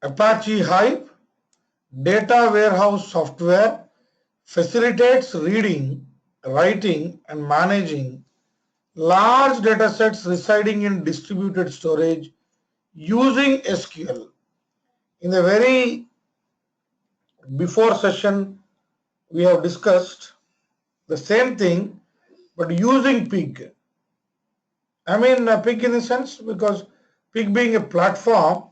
Apache Hive data warehouse software facilitates reading, writing, and managing large data sets residing in distributed storage using SQL. In the very before session, we have discussed the same thing, but using pig. I mean pig in the sense because pig being a platform,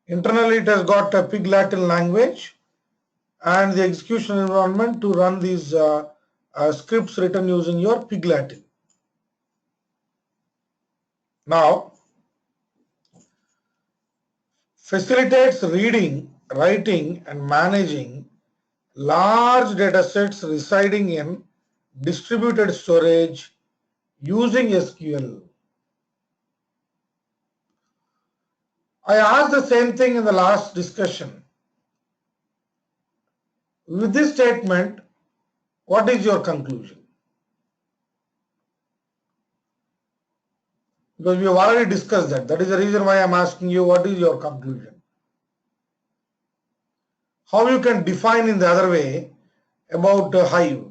internally it has got a pig Latin language and the execution environment to run these scripts written using your pig Latin. Now, facilitates reading, writing, and managing large data sets residing in distributed storage using SQL. I asked the same thing in the last discussion. With this statement, what is your conclusion? Because we have already discussed that. That is the reason why I am asking you, what is your conclusion? How you can define in the other way about Hive?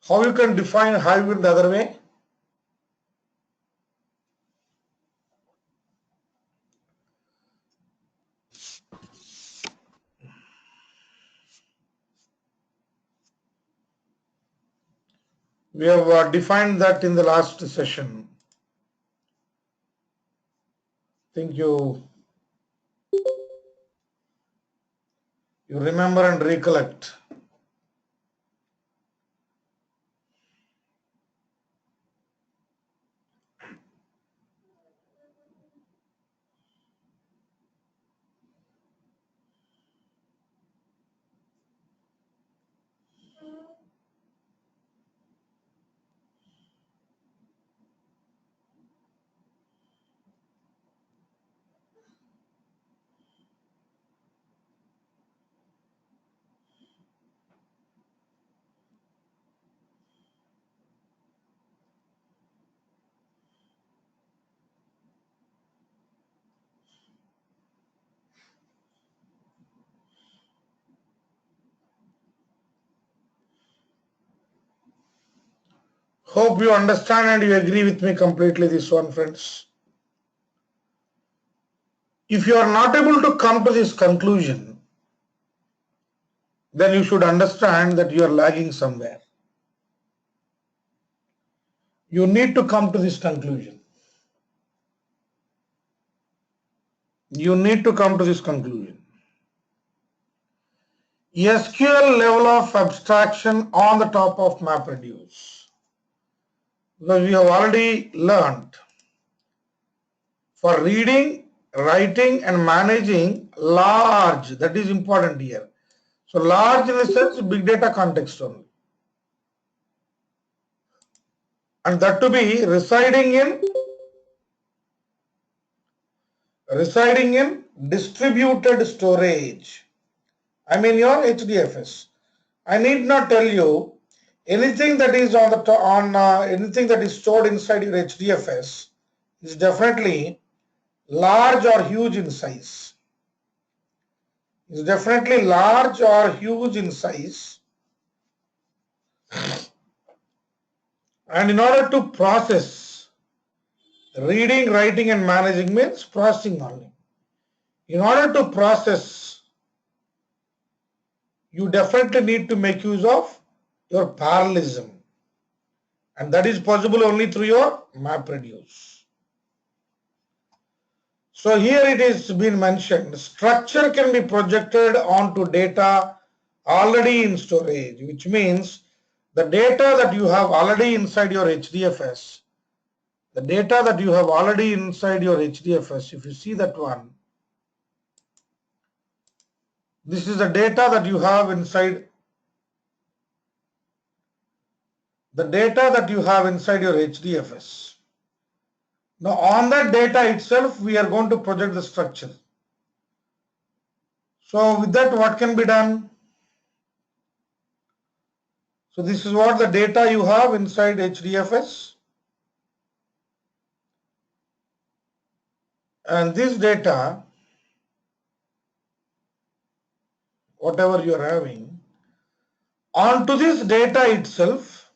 How you can define Hive in the other way? We have defined that in the last session. I think you remember and recollect. Hope you understand and you agree with me completely this one, friends. If you are not able to come to this conclusion, then you should understand that you are lagging somewhere. You need to come to this conclusion. You need to come to this conclusion. SQL level of abstraction on the top of MapReduce. Because we have already learned for reading, writing and managing large, that is important here. So large in the sense big data context only. And that to be residing in distributed storage. I mean your HDFS. I need not tell you anything that is anything that is stored inside your HDFS is definitely large or huge in size. Is definitely large or huge in size. And in order to process, reading, writing and managing means processing only. In order to process, you definitely need to make use of your parallelism. And that is possible only through your MapReduce. So here it is been mentioned, structure can be projected onto data already in storage, which means the data that you have already inside your HDFS, if you see that one, this is the data that you have inside your HDFS. Now on that data itself, we are going to project the structure. So with that, what can be done? So this is what the data you have inside HDFS. And this data, whatever you are having, onto this data itself,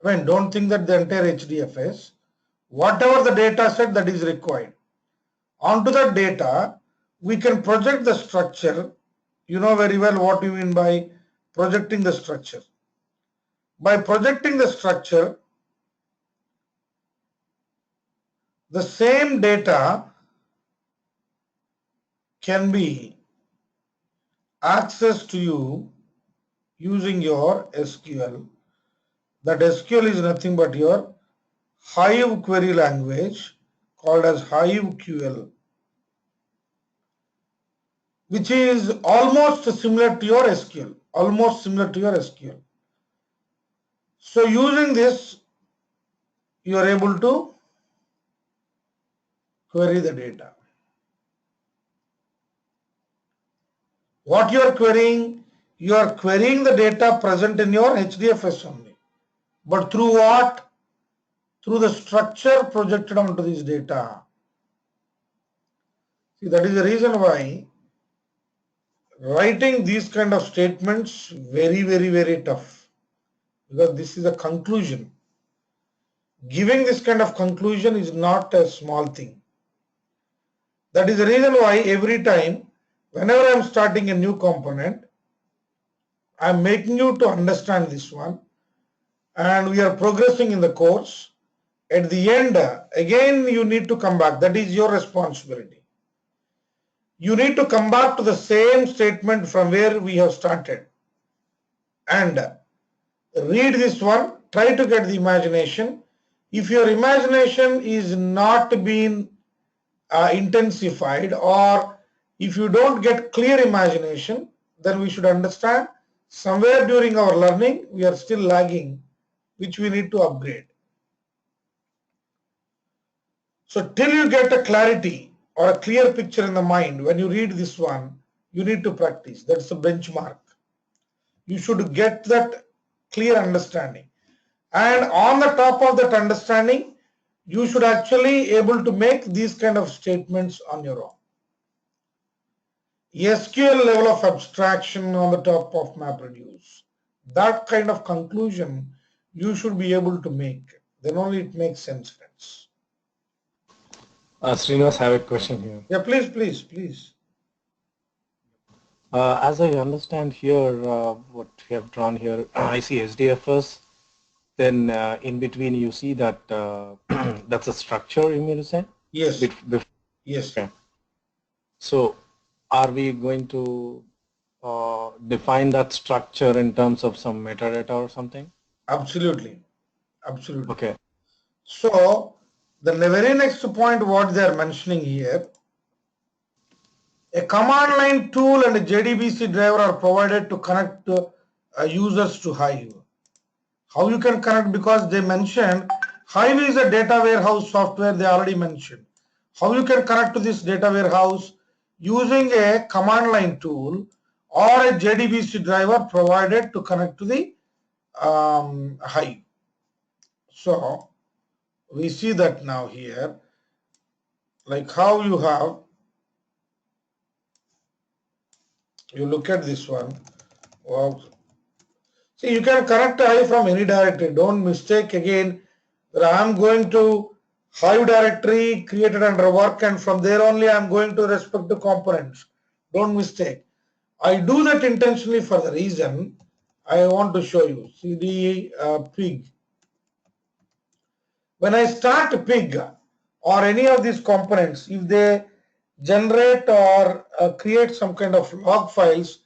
I mean, don't think that the entire HDFS, whatever the data set that is required, onto that data, we can project the structure. You know very well what we mean by projecting the structure. By projecting the structure, the same data can be accessed to you using your SQL. That SQL is nothing but your Hive query language called as HiveQL, which is almost similar to your SQL, almost similar to your SQL. So using this, you are able to query the data. What you are querying? You are querying the data present in your HDFS only. But through what? Through the structure projected onto this data. See, that is the reason why writing these kind of statements very tough, because this is a conclusion. Giving this kind of conclusion is not a small thing. That is the reason why every time, whenever I am starting a new component, I am making you to understand this one, and we are progressing in the course. At the end, again you need to come back. That is your responsibility. You need to come back to the same statement from where we have started and read this one. Try to get the imagination. If your imagination is not being intensified, or if you don't get clear imagination, then we should understand somewhere during our learning we are still lagging, which we need to upgrade. So till you get a clarity or a clear picture in the mind, when you read this one, you need to practice. That's the benchmark. You should get that clear understanding. And on the top of that understanding, you should actually able to make these kind of statements on your own. SQL level of abstraction on the top of MapReduce. That kind of conclusion you should be able to make. Then only it makes sense, friends. Srinivas, I have a question here. Yeah, please. As I understand here, what you have drawn here, I see SDFS. Then in between, you see that that's a structure. You mean to say? Yes. Yes. Okay. So, are we going to define that structure in terms of some metadata or something? Absolutely. Okay. So the very next point what they are mentioning here, a command line tool and a JDBC driver are provided to connect users to Hive. How you can connect? Because they mentioned Hive is a data warehouse software, they already mentioned. How you can connect to this data warehouse? Using a command line tool or a JDBC driver provided to connect to the Hive. So we see that now here, like how you have, you look at this one. Wow. See, you can connect Hive from any directory. Don't mistake again that I am going to Hive directory created under work, and from there only I am going to respective components. Don't mistake. I do that intentionally for the reason I want to show you. CD pig. When I start pig or any of these components, if they generate or create some kind of log files,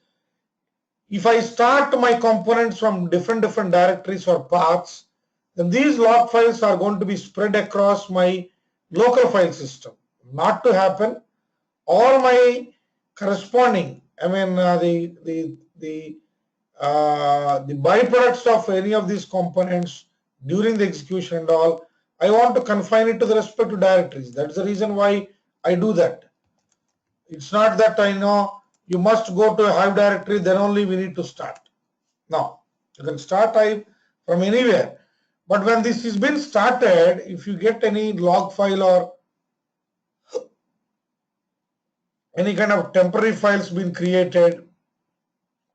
if I start my components from different directories or paths, then these log files are going to be spread across my local file system. Not to happen, all my corresponding, I mean the byproducts of any of these components during the execution and all, I want to confine it to the respective directories. That's the reason why I do that. It's not that I know you must go to a Hive directory, then only we need to start. No, You can start Hive from anywhere. But when this has been started, if you get any log file or any kind of temporary files been created,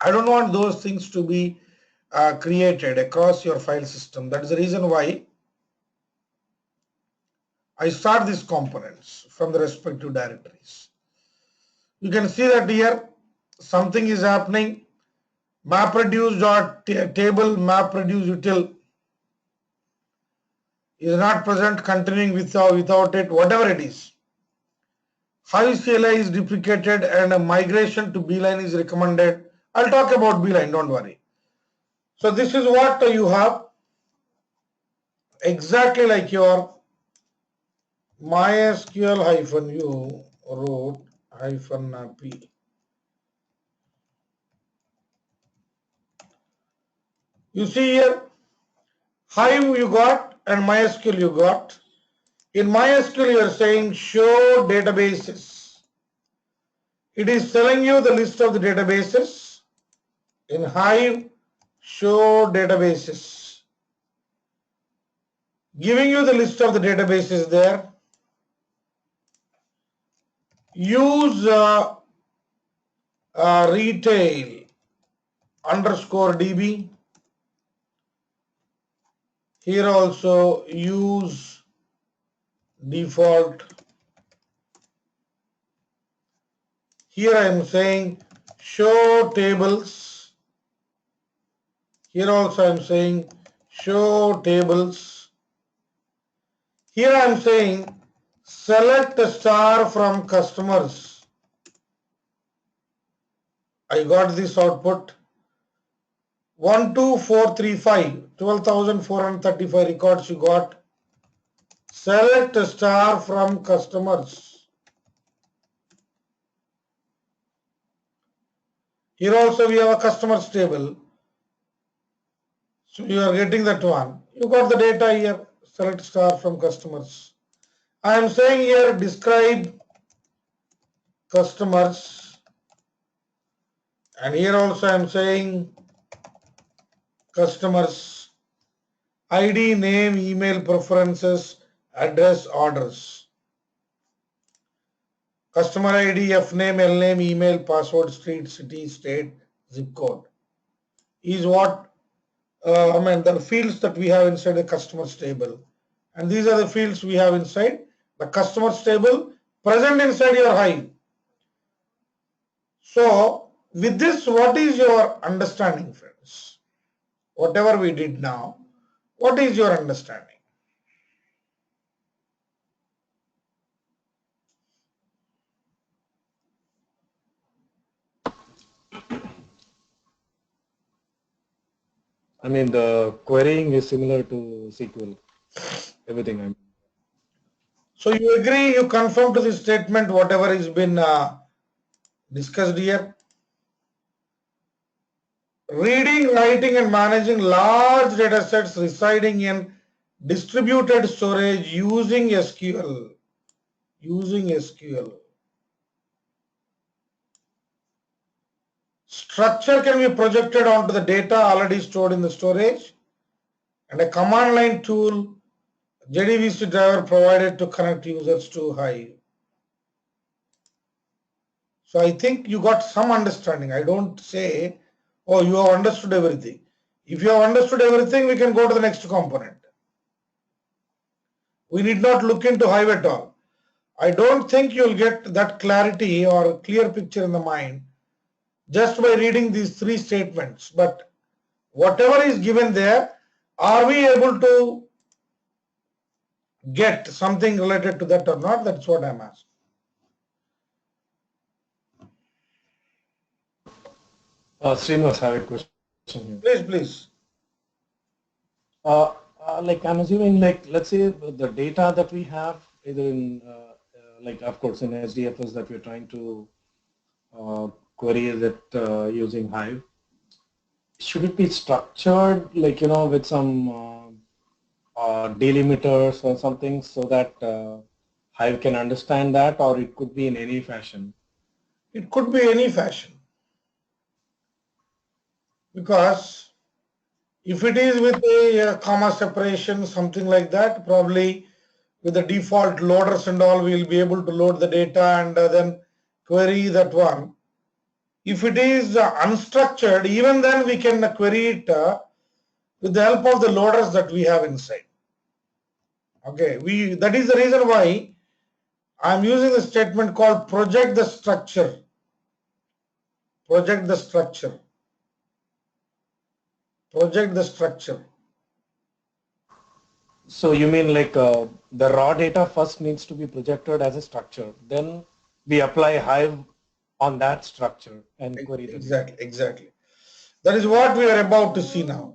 I don't want those things to be created across your file system. That is the reason why I start these components from the respective directories. You can see that here something is happening. MapReduce dot table MapReduce util is not present, continuing without it, whatever it is. Hive CLI is deprecated and a migration to Beeline is recommended. I'll talk about Beeline, don't worry. So this is what you have, exactly like your MySQL-u root -p. You see here, Hive you got and MySQL you got. In MySQL you are saying show databases. It is telling you the list of the databases. In Hive, show databases. Giving you the list of the databases there. Use retail underscore DB. Here also use default. Here I am saying show tables. Here also I am saying show tables. Here I am saying select a star from customers. I got this output 12435, 12,435 records you got. Select a star from customers. Here also we have a customers table. So you are getting that one. You got the data here. Select star from customers. I am saying here describe customers. And here also I am saying customers. ID, name, email, preferences, address, orders. Customer ID, F name, L name, email, password, street, city, state, zip code is what the fields that we have inside the customers table. And these are the fields we have inside the customers table present inside your Hive. So with this, what is your understanding, friends? Whatever we did now, what is your understanding? I mean, the querying is similar to SQL. Everything. I mean. So you agree, you confirm to this statement, whatever has been discussed here. Reading, writing and managing large data sets residing in distributed storage using SQL. Structure can be projected onto the data already stored in the storage, and a command line tool JDBC driver provided to connect users to Hive. So I think you got some understanding. I don't say, oh, you have understood everything. If you have understood everything, we can go to the next component. We need not look into Hive at all. I don't think you'll get that clarity or clear picture in the mind just by reading these three statements. But whatever is given there, are we able to get something related to that or not? That's what I'm asking. Srinivas, I have a question here. Please. Like I'm assuming, like let's say the data that we have either in, like of course in SDFS that we're trying to query it using Hive. Should it be structured like with some delimiters or something so that Hive can understand that, or it could be in any fashion? It could be any fashion, because If it is with a comma separation, something like that, probably with the default loaders and all, we'll be able to load the data and then query that one. If it is unstructured, even then we can query it with the help of the loaders that we have inside. Okay, that is the reason why I'm using the statement called project the structure. Project the structure. Project the structure. So you mean like the raw data first needs to be projected as a structure, then we apply Hive on that structure and query the data. Exactly, exactly. That is what we are about to see now.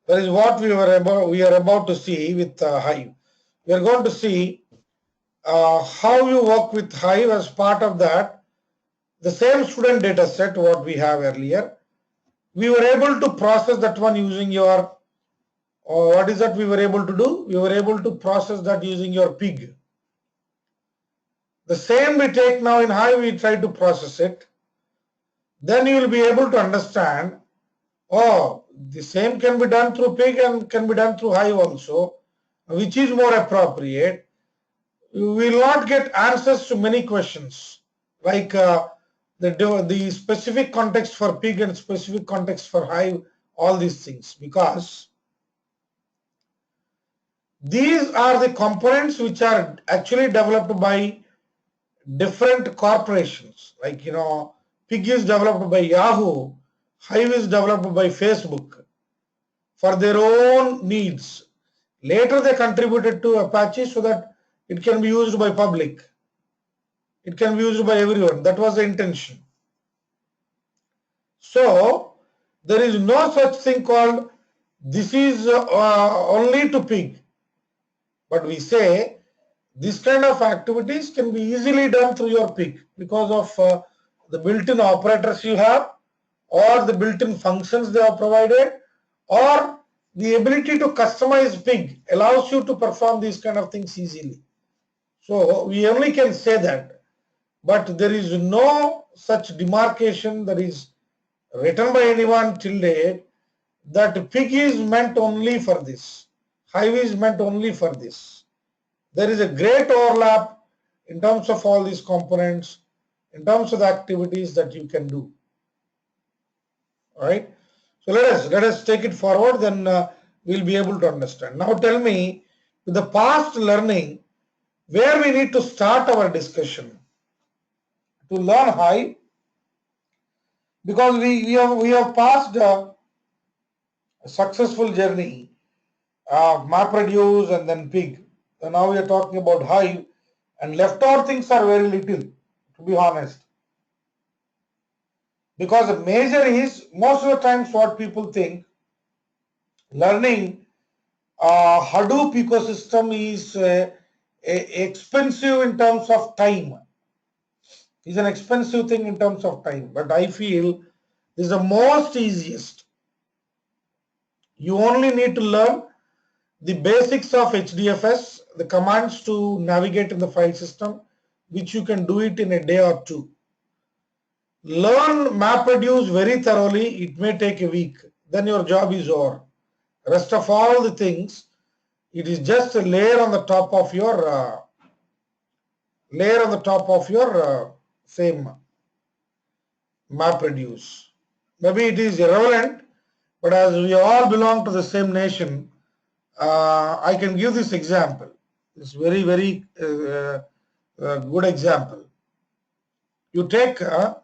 That is what we are about to see with Hive. We are going to see how you work with Hive as part of that. The same student data set what we have earlier. We were able to process that one using your, what is that we were able to do? We were able to process that using your pig. The same we take now in Hive, we try to process it. Then you will be able to understand, oh, the same can be done through pig and can be done through Hive also, which is more appropriate. You will not get answers to many questions like the specific context for pig and specific context for Hive, all these things, because these are the components which are actually developed by different corporations. Like, pig is developed by Yahoo, Hive is developed by Facebook for their own needs. Later they contributed to Apache so that it can be used by public. It can be used by everyone. That was the intention. So there is no such thing called this is only to pig. But we say this kind of activities can be easily done through your pig because of the built-in operators you have, or the built-in functions they have provided, or the ability to customize pig allows you to perform these kind of things easily. So we only can say that, but there is no such demarcation that is written by anyone till date that pig is meant only for this, Hive is meant only for this. There is a great overlap in terms of all these components, in terms of the activities that you can do. All right. So let us take it forward. Then we'll be able to understand. Now tell me, with the past learning, where we need to start our discussion to learn Hive, because we have passed a successful journey of MapReduce and then pig. So now we are talking about Hive, and left out things are very little, to be honest. Because the major is, most of the times what people think, learning Hadoop ecosystem is expensive in terms of time. It's an expensive thing in terms of time. But I feel this is the most easiest. You only need to learn the basics of HDFS, the commands to navigate in the file system, which you can do it in a day or two. Learn MapReduce very thoroughly. It may take a week. Then your job is over. Rest of all the things, it is just a layer on the top of your same MapReduce. Maybe it is irrelevant, but as we all belong to the same nation, I can give this example. It's very, very good example. You take the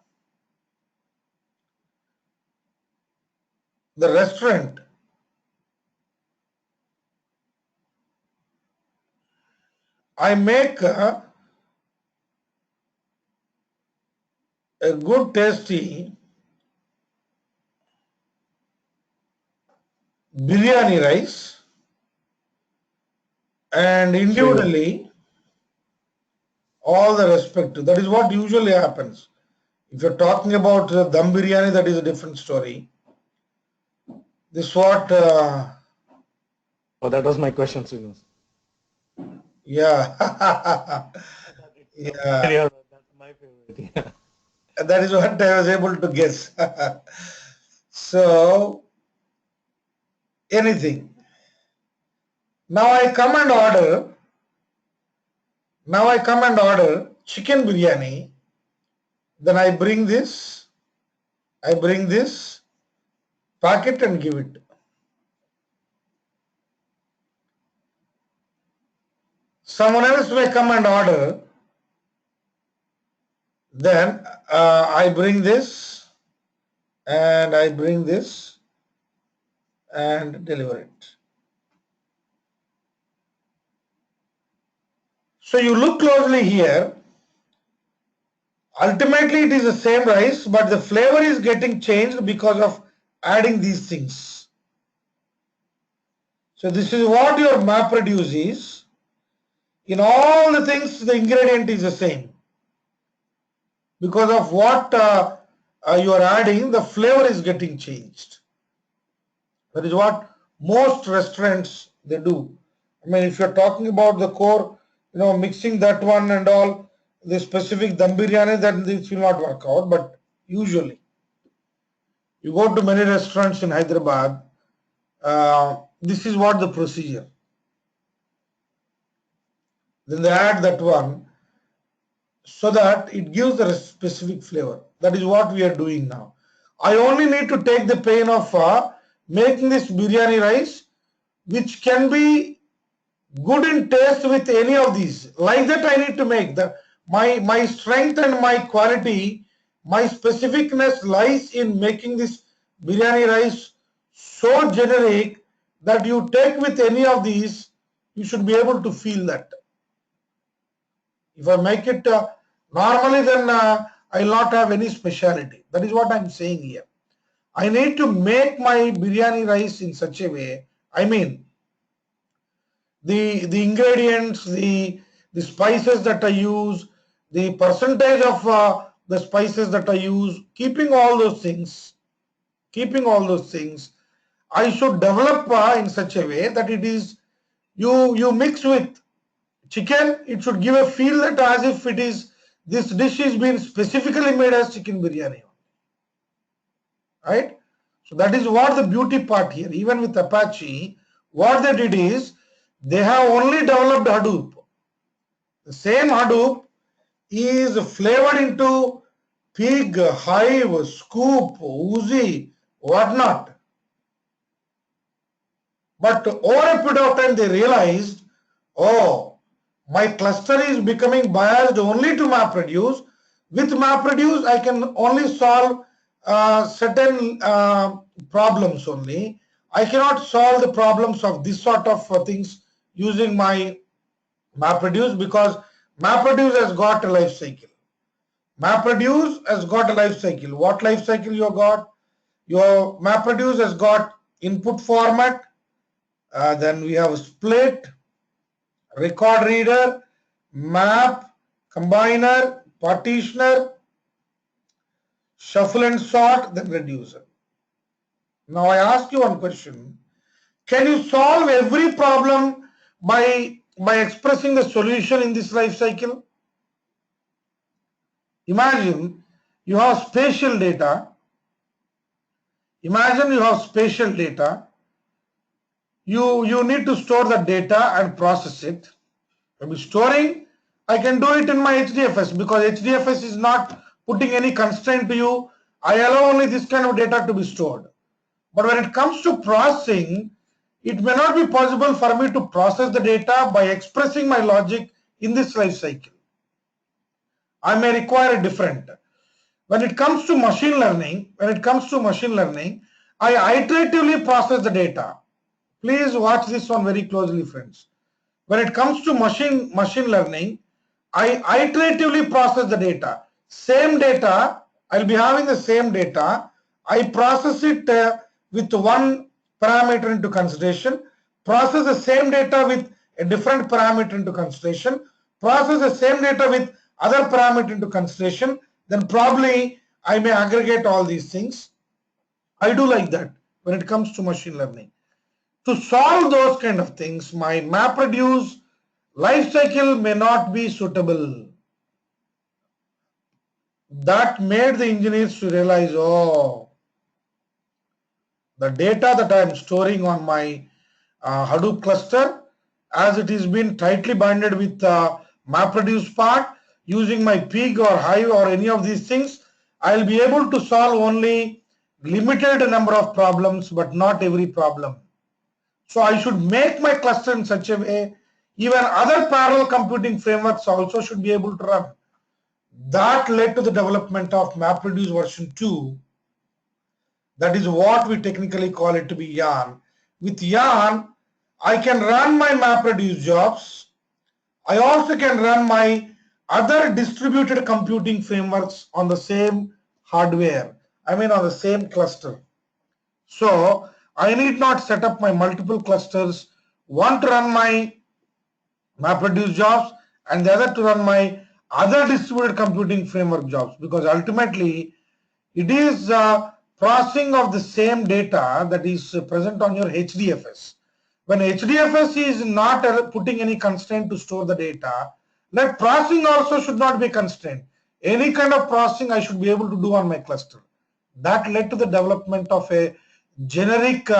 restaurant. I make a good tasty biryani rice, and So individually all the respect to. That is what usually happens. If you're talking about dum biryani, that is a different story. This what, oh, that was my question, Srinivas. yeah, It's dum yeah, biryani, that's my favorite. Yeah. that is what I was able to guess. So anything. Now I come and order. Now I come and order chicken biryani. Then I bring this packet and give it. Someone else may come and order. Then I bring this and I bring this and deliver it. So you look closely here. Ultimately it is the same rice, but the flavor is getting changed because of adding these things. So this is what your MapReduce is. In all the things, the ingredient is the same. Because of what you are adding, the flavor is getting changed. That is what most restaurants they do. I mean, if you're talking about the core, mixing that one and all, the specific dum biryani, then this will not work out. But usually, you go to many restaurants in Hyderabad, this is what the procedure. Then they add that one so that it gives a specific flavor. That is what we are doing now. I only need to take the pain of making this biryani rice, which can be good in taste with any of these. Like that I need to make. My strength and my quality, my specificness lies in making this biryani rice so generic that you take with any of these, you should be able to feel that. If I make it normally, then I will not have any speciality. That is what I am saying here. I need to make my biryani rice in such a way, I mean, the ingredients, the spices that I use, the percentage of the spices that I use, keeping all those things, I should develop in such a way that it is, you mix with chicken, it should give a feel that as if it is, this dish is been specifically made as chicken biryani, right? So that is what the beauty part here. Even with Apache, what they did is, they have only developed Hadoop. The same Hadoop is flavored into Pig, Hive, Scoop, Oozy, whatnot. But over a period of time, they realized, oh, my cluster is becoming biased only to MapReduce. With MapReduce, I can only solve certain problems only. I cannot solve the problems of this sort of things using my MapReduce, because MapReduce has got a life cycle. MapReduce has got a life cycle. What life cycle you got? Your MapReduce has got input format, then we have split, record reader, map, combiner, partitioner, shuffle and sort, then reducer. Now I ask you one question. Can you solve every problem by expressing the solution in this life cycle? Imagine you have spatial data. Imagine you have spatial data. You need to store the data and process it. Maybe storing, I can do it in my HDFS, because HDFS is not putting any constraint to you. I allow only this kind of data to be stored. But when it comes to processing, it may not be possible for me to process the data by expressing my logic in this life cycle. I may require a different. When it comes to machine learning, I iteratively process the data. Please watch this one very closely, friends. When it comes to machine learning, I iteratively process the data. Same data, I'll be having the same data. I process it with one parameter into consideration, process the same data with a different parameter into consideration, process the same data with other parameter into consideration, then probably I may aggregate all these things. I do like that when it comes to machine learning. To solve those kind of things, my MapReduce life cycle may not be suitable. That made the engineers to realize, oh, the data that I am storing on my Hadoop cluster, as it is been tightly binded with MapReduce part, using my pig or Hive or any of these things, I will be able to solve only limited number of problems, but not every problem. So I should make my cluster in such a way, even other parallel computing frameworks also should be able to run. That led to the development of MapReduce version 2. That is what we technically call it to be yarn. With yarn, I can run my MapReduce jobs. I also can run my other distributed computing frameworks on the same hardware. I mean on the same cluster. So I need not set up my multiple clusters, one to run my MapReduce jobs and the other to run my other distributed computing framework jobs, because ultimately it is processing of the same data that is present on your HDFS. When HDFS is not putting any constraint to store the data, that processing also should not be constrained. Any kind of processing I should be able to do on my cluster. That led to the development of a generic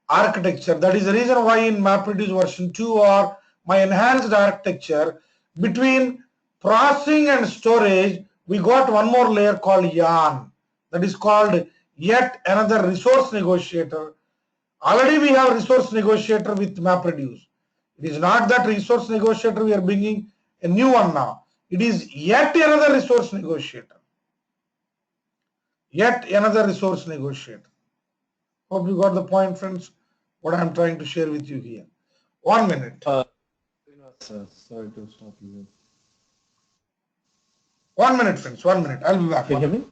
architecture. That is the reason why in MapReduce version 2 or my enhanced architecture, between processing and storage, we got one more layer called yarn. That is called yet another resource negotiator. Already we have resource negotiator with MapReduce. It is not that resource negotiator we are bringing a new one now. It is yet another resource negotiator. Yet another resource negotiator. Hope you got the point, friends, what I am trying to share with you here. 1 minute. Sorry to stop you. 1 minute, friends. 1 minute. I'll be back. Can you hear me?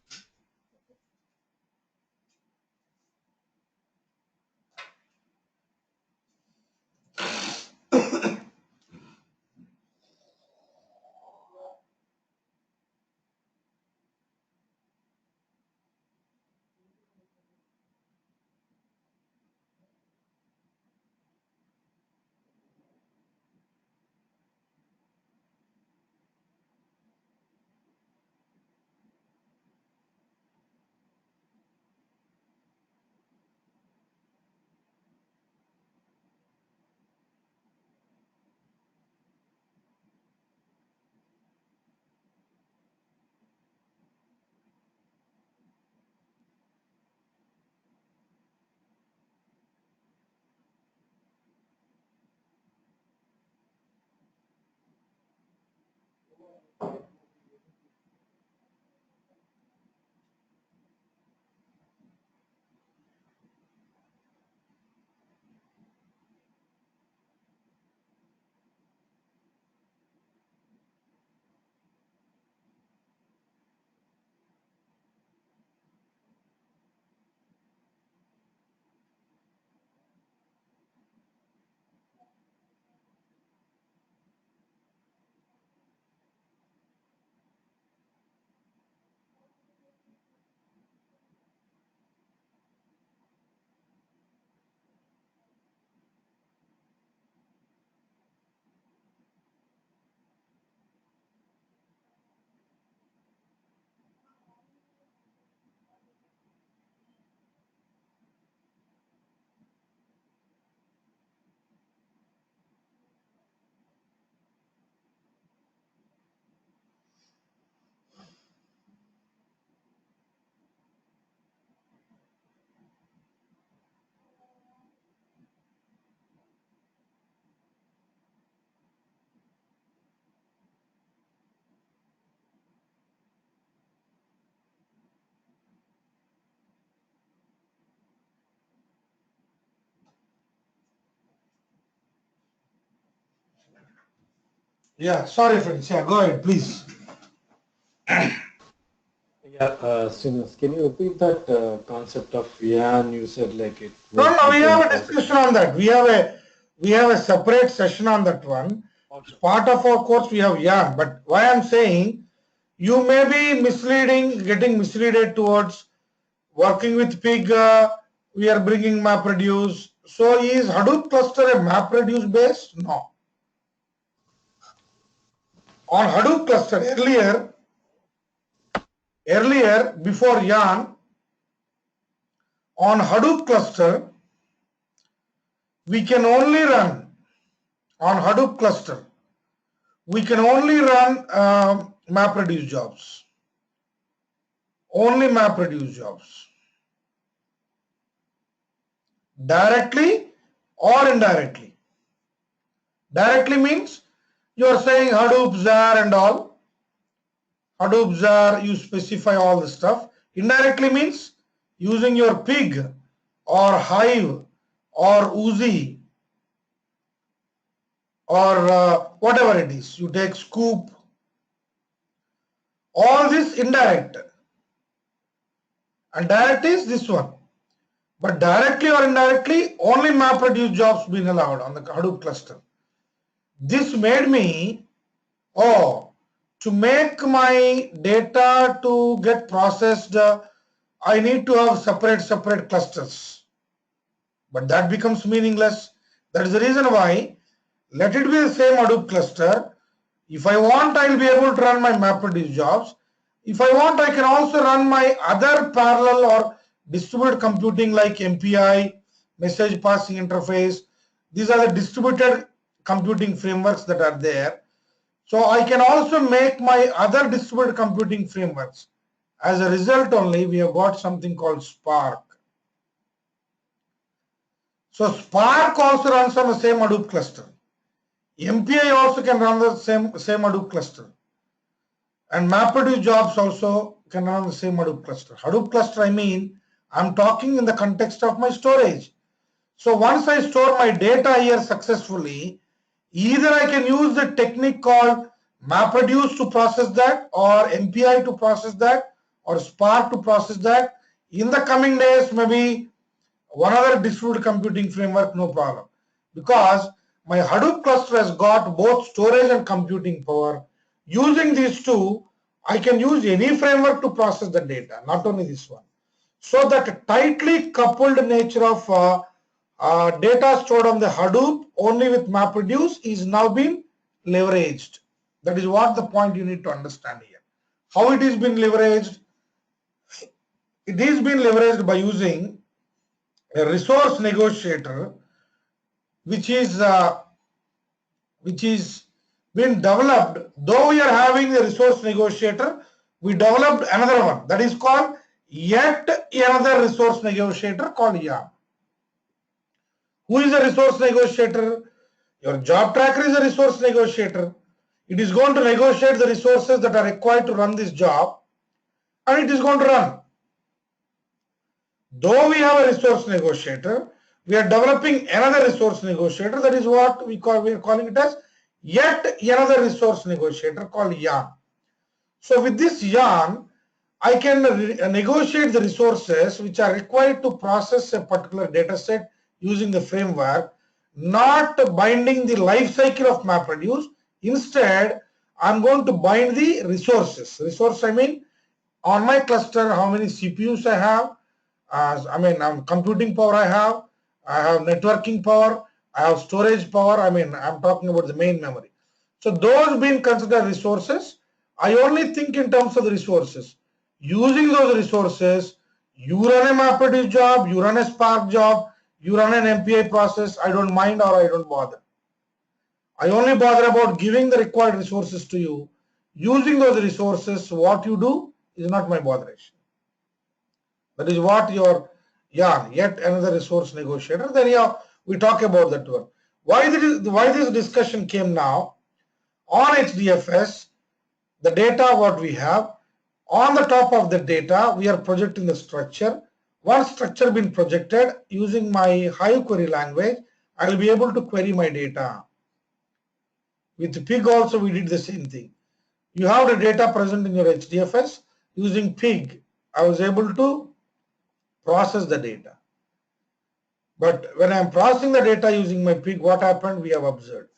Yeah, sorry, friends. Yeah, go ahead, please. Yeah, Srinivas, can you repeat that concept of yarn? You said like it No, works no, we between have a processing. discussion on that. We have a separate session on that one. Oh, sure. Part of our course we have yarn, but why I'm saying you may be misleading, getting misleaded towards working with pig. We are bringing MapReduce. So is Hadoop cluster a MapReduce based? No. On Hadoop cluster earlier before yarn, On Hadoop cluster, we can only run on Hadoop cluster. We can only run MapReduce jobs. Only MapReduce jobs. Directly or indirectly. Directly means you are saying Hadoop, ZAR and all. Hadoop, ZAR, you specify all the stuff. Indirectly means using your pig or Hive or Uzi or whatever it is. You take Scoop. All this indirect. And direct is this one. But directly or indirectly, only MapReduce jobs being allowed on the Hadoop cluster. This made me, to make my data to get processed, I need to have separate clusters. But that becomes meaningless. That is the reason why, let it be the same Hadoop cluster. If I want, I will be able to run my MapReduce jobs. If I want, I can also run my other parallel or distributed computing like MPI, message passing interface. These are the distributed computing frameworks that are there. So I can also make my other distributed computing frameworks. As a result only, we have got something called Spark. So Spark also runs on the same Hadoop cluster. MPI also can run the same Hadoop cluster. And MapReduce jobs also can run on the same Hadoop cluster. Hadoop cluster, I mean, I'm talking in the context of my storage. So once I store my data here successfully, either I can use the technique called MapReduce to process that, or MPI to process that, or Spark to process that. In the coming days, maybe one other distributed computing framework, no problem. Because my Hadoop cluster has got both storage and computing power. Using these two, I can use any framework to process the data, not only this one. So that tightly coupled nature of data stored on the Hadoop only with MapReduce is now being leveraged. That is what the point you need to understand here. How it is being leveraged? It is being leveraged by using a resource negotiator, which is been developed. Though we are having the resource negotiator, we developed another one that is called yet another resource negotiator called YAM. Who is a resource negotiator? Your job tracker is a resource negotiator. It is going to negotiate the resources that are required to run this job, and it is going to run. Though we have a resource negotiator, we are developing another resource negotiator. That is what we are calling it as yet another resource negotiator called YAN. So with this YAN, I can negotiate the resources which are required to process a particular data set using the framework, not binding the life cycle of MapReduce. Instead, I'm going to bind the resources. Resource, I mean, on my cluster, how many CPUs I have, computing power I have networking power, I have storage power, I'm talking about the main memory. So those being considered resources, I only think in terms of the resources. Using those resources, you run a MapReduce job, you run a Spark job, you run an MPI process, I don't mind or I don't bother. I only bother about giving the required resources to you. Using those resources, what you do is not my botheration. That is what your yet another resource negotiator. Then we talk about that one. Why this discussion came now? On HDFS, the data what we have, on the top of the data, we are projecting the structure. Once structure been projected, using my Hive query language, I will be able to query my data. With Pig also we did the same thing. You have the data present in your HDFS. Using Pig, I was able to process the data. But when I am processing the data using my Pig, what happened? We have observed.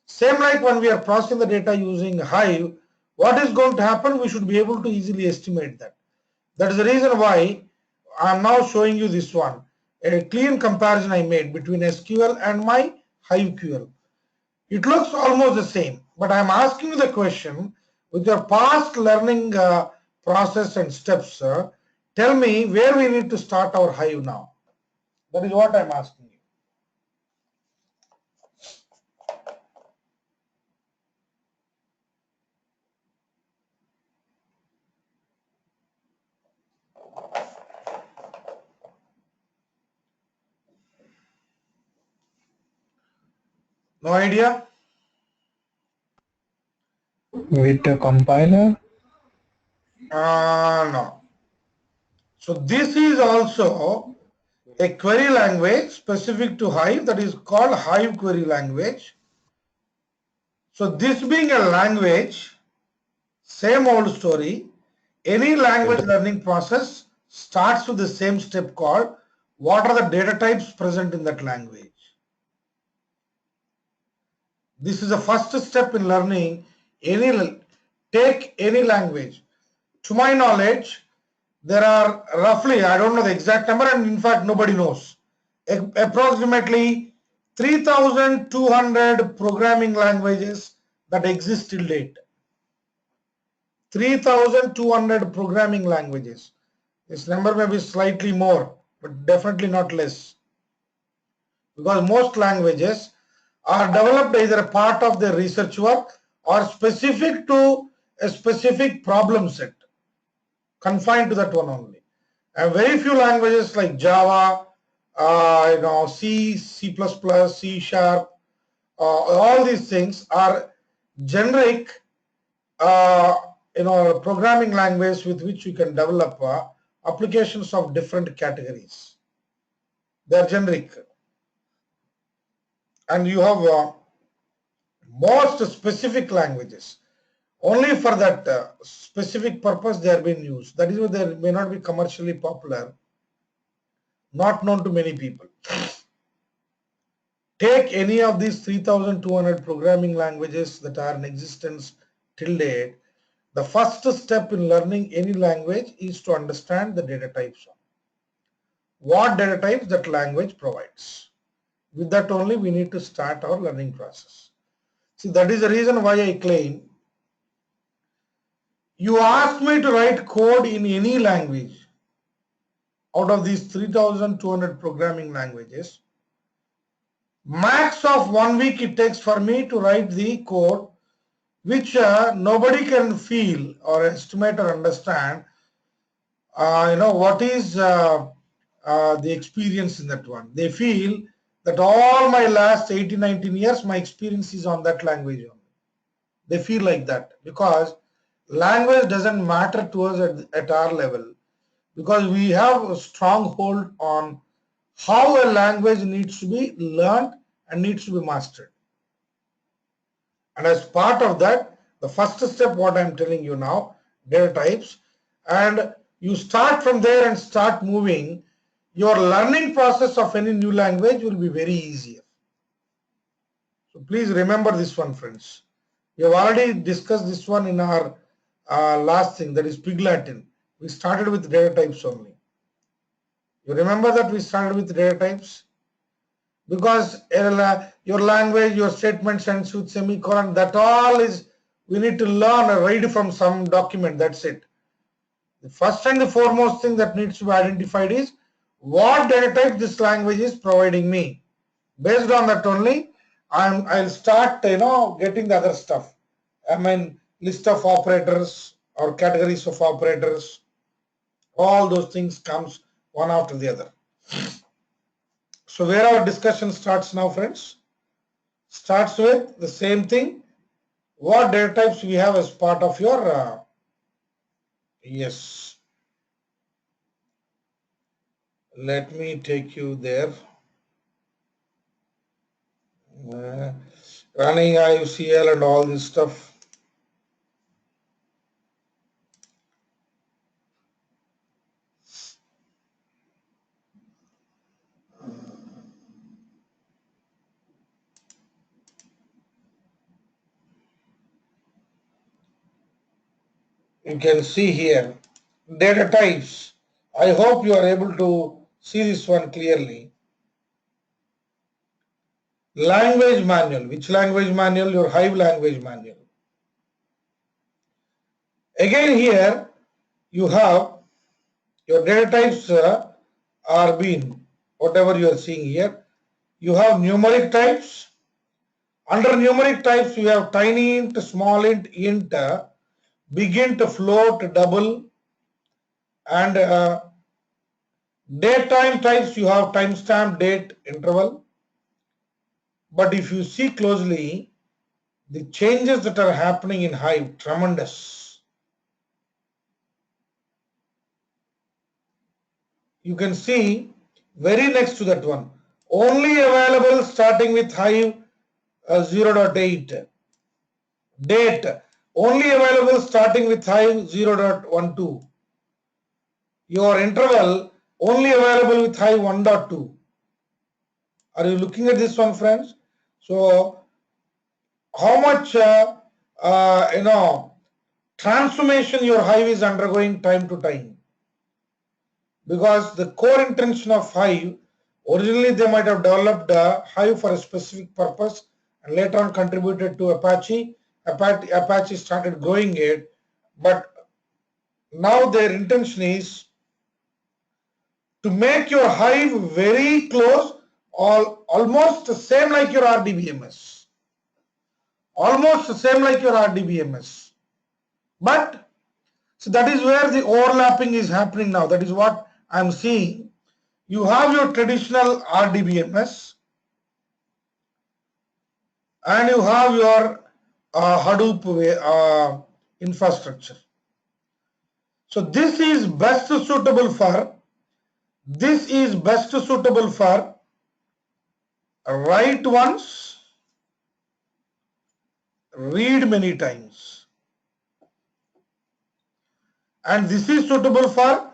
Same like when we are processing the data using Hive, what is going to happen? We should be able to easily estimate that. That is the reason why I am now showing you this one. A clean comparison I made between SQL and my HiveQL. It looks almost the same, but I am asking you the question, with your past learning process and steps, tell me where we need to start our Hive now. That is what I'm asking you. No idea? With a compiler? No. So this is also a query language specific to Hive, that is called Hive query language. So this being a language, same old story, any language learning process starts with the same step called what are the data types present in that language. This is the first step in learning take any language. To my knowledge, there are roughly, I don't know the exact number, and in fact nobody knows, approximately 3,200 programming languages that exist till date. 3,200 programming languages. This number may be slightly more, but definitely not less, because most languages are developed either a part of their research work or specific to a specific problem set, confined to that one only. And very few languages like Java, C, C++, C Sharp, all these things are generic, programming language with which you can develop applications of different categories. They are generic, and you have most specific languages. Only for that specific purpose they are being used. That is why they may not be commercially popular, not known to many people. Take any of these 3,200 programming languages that are in existence till date. The first step in learning any language is to understand the data types. What data types that language provides. With that only we need to start our learning process. See, that is the reason why I claim you ask me to write code in any language out of these 3,200 programming languages. Max of 1 week it takes for me to write the code which nobody can feel or estimate or understand what is the experience in that one. They feel that all my last 18, 19 years my experience is on that language only. They feel like that because language doesn't matter to us at our level, because we have a strong hold on how a language needs to be learned and needs to be mastered. And as part of that, the first step, what I'm telling you now, data types, and you start from there and start moving, your learning process of any new language will be very easier. So please remember this one, friends. We have already discussed this one in our last thing, that is Pig Latin. We started with data types only. You remember that we started with data types? Because your language, your statements ends with semicolon, that all is, we need to learn or read from some document, that's it. The first and the foremost thing that needs to be identified is what data type this language is providing me. Based on that only, I'll start getting the other stuff. I mean, list of operators or categories of operators, all those things comes one after the other. So where our discussion starts now, friends? Starts with the same thing. What data types we have as part of your yes. Let me take you there. Running IUCL and all this stuff. You can see here data types. I hope you are able to see this one clearly. Language manual. Which language manual? Your Hive language manual. Again here you have your data types are being whatever you are seeing here. You have numeric types. Under numeric types, you have tiny int, small int, big int, float, double, and date time types, you have timestamp, date, interval. But if you see closely, the changes that are happening in Hive, tremendous. You can see very next to that one, only available starting with Hive 0.8. Date, only available starting with Hive 0.12. Your interval, only available with Hive 1.2. Are you looking at this one, friends? So how much transformation your Hive is undergoing time to time, because the core intention of Hive, originally they might have developed Hive for a specific purpose and later on contributed to Apache. Apache started growing it, but now their intention is to make your Hive very close, almost the same like your RDBMS. Almost the same like your RDBMS. But so that is where the overlapping is happening now. That is what I'm seeing. You have your traditional RDBMS and you have your Hadoop infrastructure. So this is best suitable for write once, read many times, and this is suitable for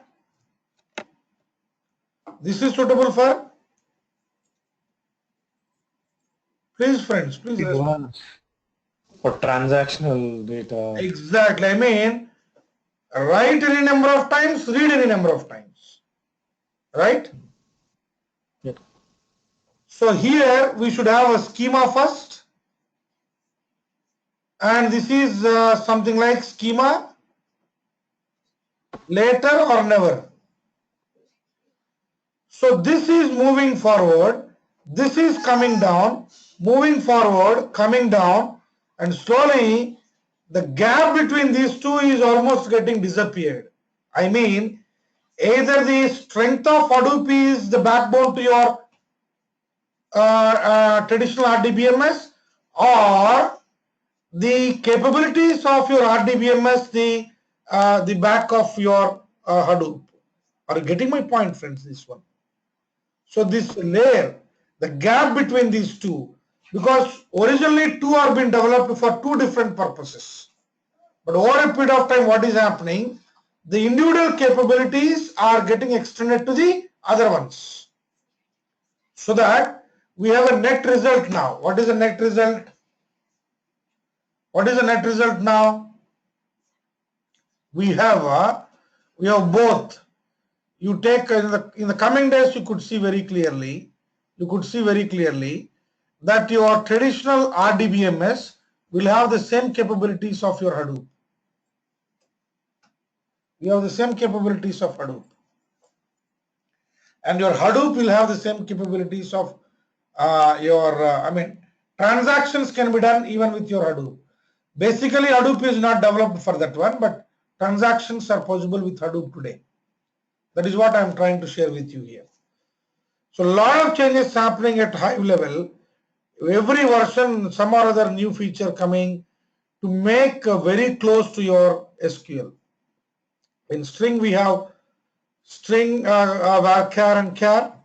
please friends, please Read respond. once. For transactional data. Exactly. I mean, write any number of times, read any number of times, right? Yep. So here we should have a schema first, and this is something like schema later or never. So this is moving forward, this is coming down, moving forward, coming down, and slowly the gap between these two is almost getting disappeared. I mean, either the strength of Hadoop is the backbone to your traditional RDBMS, or the capabilities of your RDBMS, the back of your Hadoop. Are you getting my point, friends? This one. So this layer, the gap between these two, because originally two are being developed for two different purposes. But over a period of time, what is happening? The individual capabilities are getting extended to the other ones. So that we have a net result now. What is the net result? What is the net result now? We have both. You take in the coming days, you could see very clearly. That your traditional RDBMS will have the same capabilities of your Hadoop. You have the same capabilities of Hadoop. And your Hadoop will have the same capabilities of transactions can be done even with your Hadoop. Basically, Hadoop is not developed for that one, but transactions are possible with Hadoop today. That is what I am trying to share with you here. So a lot of changes happening at Hive level. Every version, some or other new feature coming to make very close to your SQL. In string, we have string varchar and char.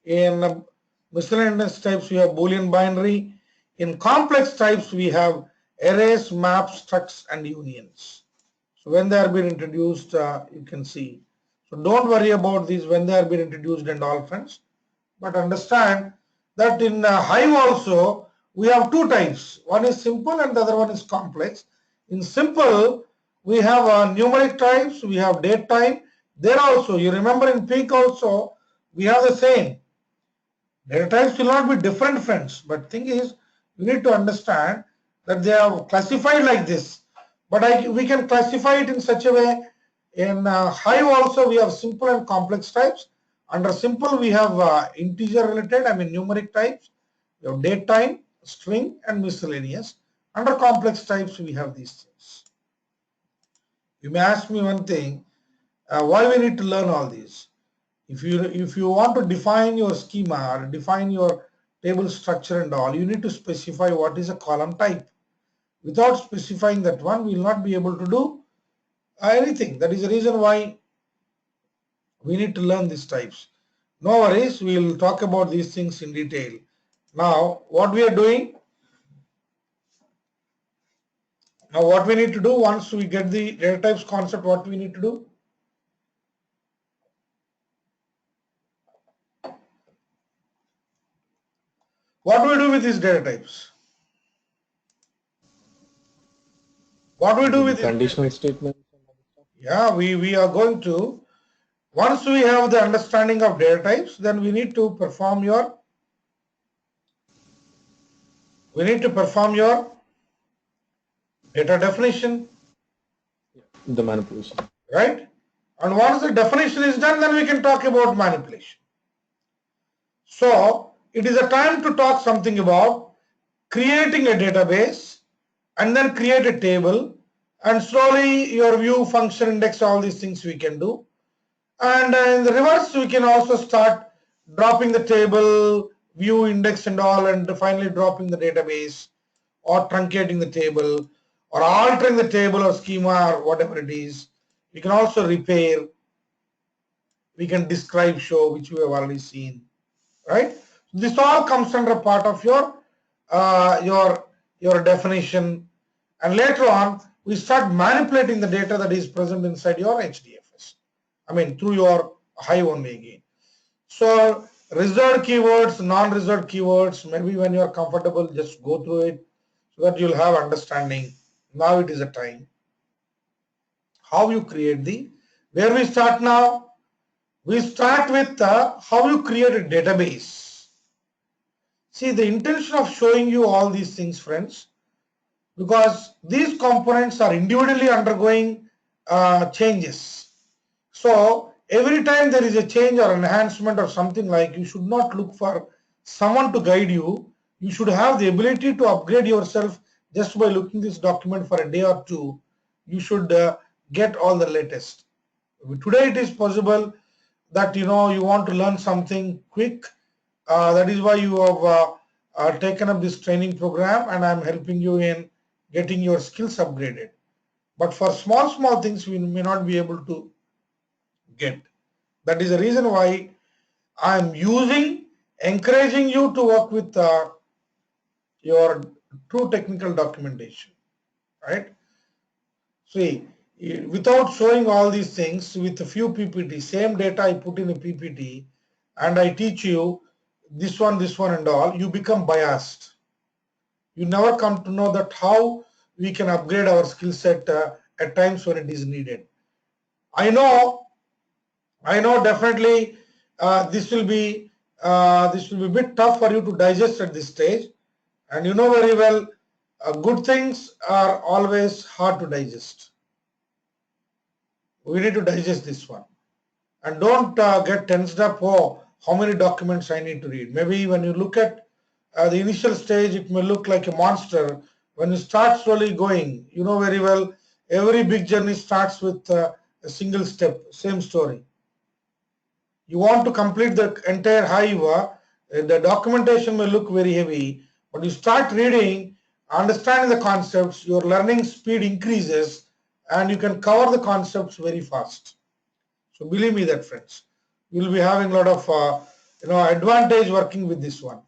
In miscellaneous types, we have Boolean binary. In complex types, we have arrays, maps, structs, and unions. So when they are being introduced, you can see. So don't worry about these when they are being introduced and all, friends. But understand that in Hive also, we have two types. One is simple and the other one is complex. In simple, we have numeric types, we have date type. There also, you remember in peak also, we have the same. Data types will not be different, friends. But thing is, you need to understand that they are classified like this. But we can classify it in such a way. In Hive also, we have simple and complex types. Under simple, we have integer related, numeric types, you have date time, string, and miscellaneous. Under complex types, we have these things. You may ask me one thing, why we need to learn all these? If you want to define your schema or define your table structure and all, you need to specify what is a column type. Without specifying that one, we will not be able to do anything. That is the reason why we need to learn these types. No worries, we will talk about these things in detail. Now, what we are doing, now what we need to do once we get the data types concept, what we need to do? What do we do with these data types? What do we do with these conditional statements? Yeah, we are going to, once we have the understanding of data types, then we need to perform your data definition, The manipulation. right? And once the definition is done, then we can talk about manipulation. So it is a time to talk something about creating a database and then create a table, and slowly your view, function, index, all these things we can do. And in the reverse, we can also start dropping the table, view, index and all, and finally dropping the database or truncating the table or altering the table or schema or whatever it is. We can also repair, we can describe, show, which we have already seen, right? This all comes under part of your definition, and later on we start manipulating the data that is present inside your HDFS. Through your Hive only again. So reserved keywords, non-reserved keywords, maybe when you are comfortable, just go through it so that you'll have understanding. Now it is a time. How you create where we start now? We start with how you create a database. See, the intention of showing you all these things, friends, because these components are individually undergoing changes. So every time there is a change or enhancement or something, like, you should not look for someone to guide you. You should have the ability to upgrade yourself just by looking this document for a day or two. You should get all the latest. Today it is possible that you want to learn something quick. That is why you have taken up this training program, and I am helping you in getting your skills upgraded. But for small things we may not be able to get. That is the reason why I am encouraging you to work with your true technical documentation, right? See, without showing all these things with a few PPT, same data I put in a PPT and I teach you this one and all, you become biased. You never come to know that how we can upgrade our skill set at times when it is needed. I know definitely this will be a bit tough for you to digest at this stage, and you know very well good things are always hard to digest. We need to digest this one, and don't get tensed up. Oh, how many documents I need to read? Maybe when you look at the initial stage, it may look like a monster. When you start slowly going, you know very well every big journey starts with a single step, same story. You want to complete the entire Hive, the documentation may look very heavy, but you start reading, understanding the concepts, your learning speed increases, and you can cover the concepts very fast. So believe me that, friends, you will be having a lot of advantage working with this one.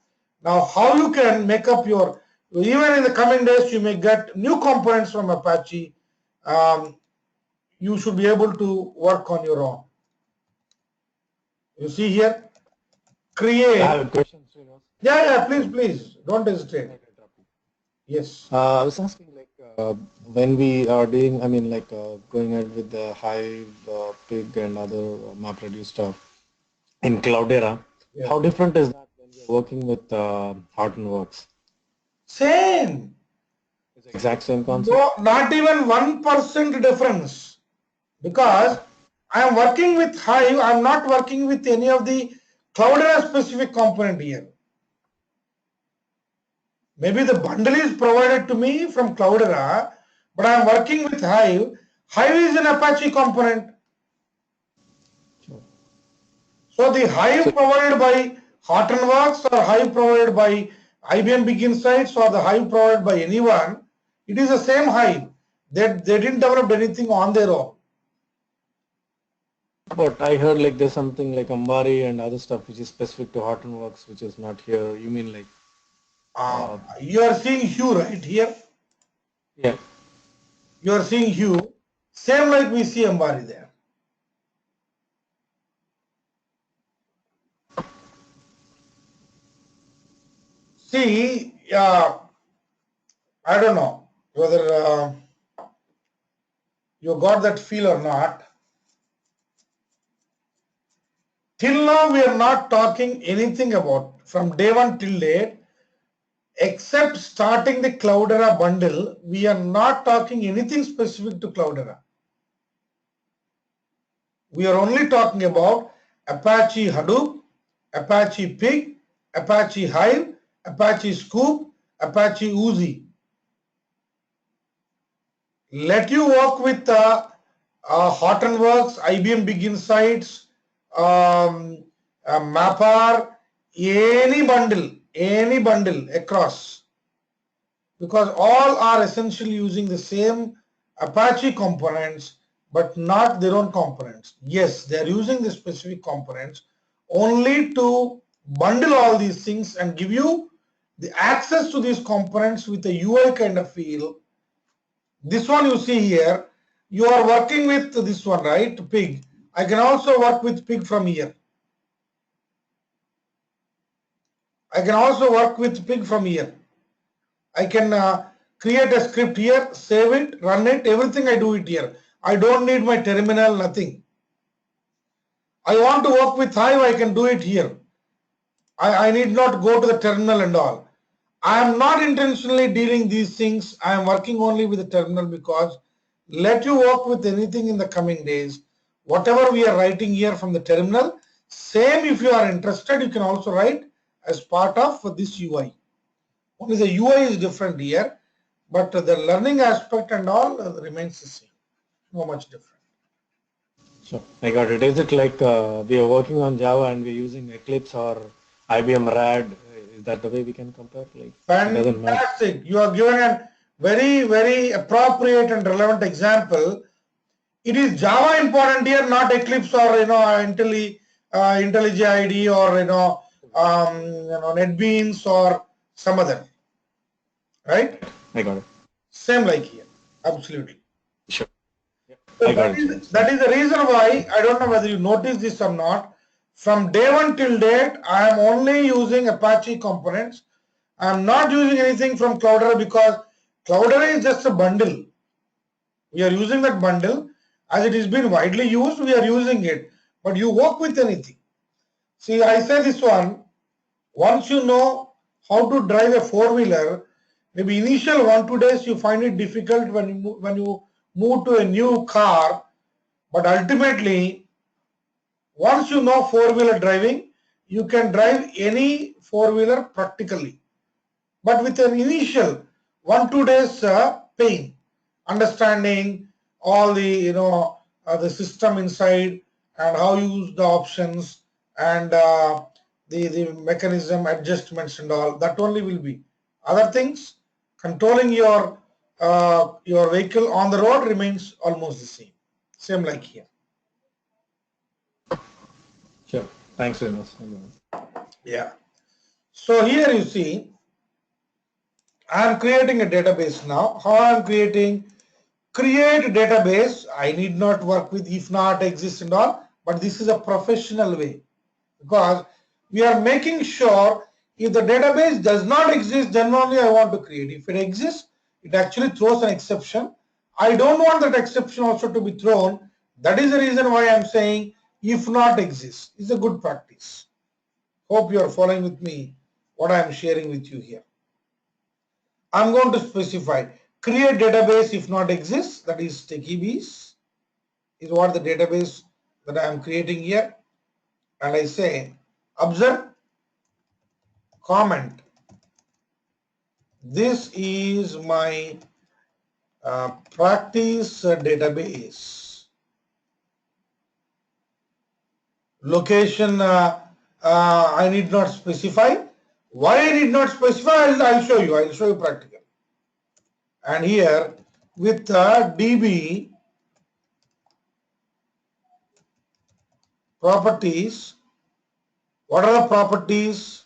Now, how you can make up your, even in the coming days, you may get new components from Apache. You should be able to work on your own. You see here, create. I have a question, Srinivas. Yeah, please, don't hesitate. Yes. I was asking, when we are doing, going ahead with the Hive, Pig, and other MapReduce stuff in Cloudera, Yeah. how different is that when you're working with Hortonworks? Same. It's the exact same concept? No, not even 1% difference. Because I am working with Hive. I am not working with any of the Cloudera specific component here. Maybe the bundle is provided to me from Cloudera, but I am working with Hive. Hive is an Apache component. Sure. So the Hive So, provided by Hortonworks or Hive provided by IBM Big Insights or the Hive provided by anyone, it is the same Hive. They didn't develop anything on their own. but I heard like there's something like Ambari and other stuff which is specific to Hortonworks, which is not here. You mean like, You are seeing Hue right here. yeah. You are seeing Hue. Same like we see Ambari there. See, I don't know whether you got that feel or not. Till now, we are not talking anything about from day one till date, except starting the Cloudera bundle. We are not talking anything specific to Cloudera. We are only talking about Apache Hadoop, Apache Pig, Apache Hive, Apache Scoop, Apache Uzi. Let you work with Hortonworks, IBM Big Insights, Mapper, any bundle across, because all are essentially using the same Apache components, but not their own components. Yes, they are using the specific components only to bundle all these things and give you the access to these components with a UI kind of feel. This one you see here, you are working with this one, right? Pig. I can also work with Pig from here. I can also work with Pig from here. I can create a script here, save it, run it, everything I do it here. I don't need my terminal, nothing. I want to work with Hive, I can do it here. I need not go to the terminal and all. I am not intentionally dealing these things. I am working only with the terminal because let you work with anything in the coming days. Whatever we are writing here from the terminal, same if you are interested, you can also write as part of this UI. Only the UI is different here, but the learning aspect and all remains the same. No much different. Sure. I got it. Is it like we are working on Java and we're using Eclipse or IBM RAD? Is that the way we can compare? Like, it doesn't matter. Fantastic. You are given a very, very appropriate and relevant example. It is Java important here, not Eclipse or IntelliJ IDE or NetBeans or some other, right? I got it. Same like here, absolutely. Sure. Yep. So I got it. that is the reason why, I don't know whether you noticed this or not, from day one till date, I am only using Apache components. I am not using anything from Cloudera because Cloudera is just a bundle. We are using that bundle as it is been widely used, we are using it. But you work with anything. See, I say this one, once you know how to drive a four-wheeler, maybe initial 1-2 days you find it difficult when you move to a new car, but ultimately, once you know four-wheeler driving, you can drive any four-wheeler practically. But with an initial 1-2 days pain, understanding all the the system inside and how you use the options and the mechanism adjustments and all, that only will be. Other things, controlling your vehicle on the road remains almost the same like here. Sure. Thanks, Srinivas. Yeah. So here you see, I am creating a database now. How I am creating? Create database. I need not work with if not, exist and all, but this is a professional way because we are making sure if the database does not exist, then only I want to create. If it exists, it actually throws an exception. I don't want that exception also to be thrown. That is the reason why I am saying if not exists. It's a good practice. Hope you are following with me what I am sharing with you here. I'm going to specify create database if not exists, that is techiebees is what the database that I am creating here, and I say observe, comment. This is my practice database. Location I need not specify. Why I need not specify? I'll show you. I'll show you practical. And here with DB properties, what are the properties?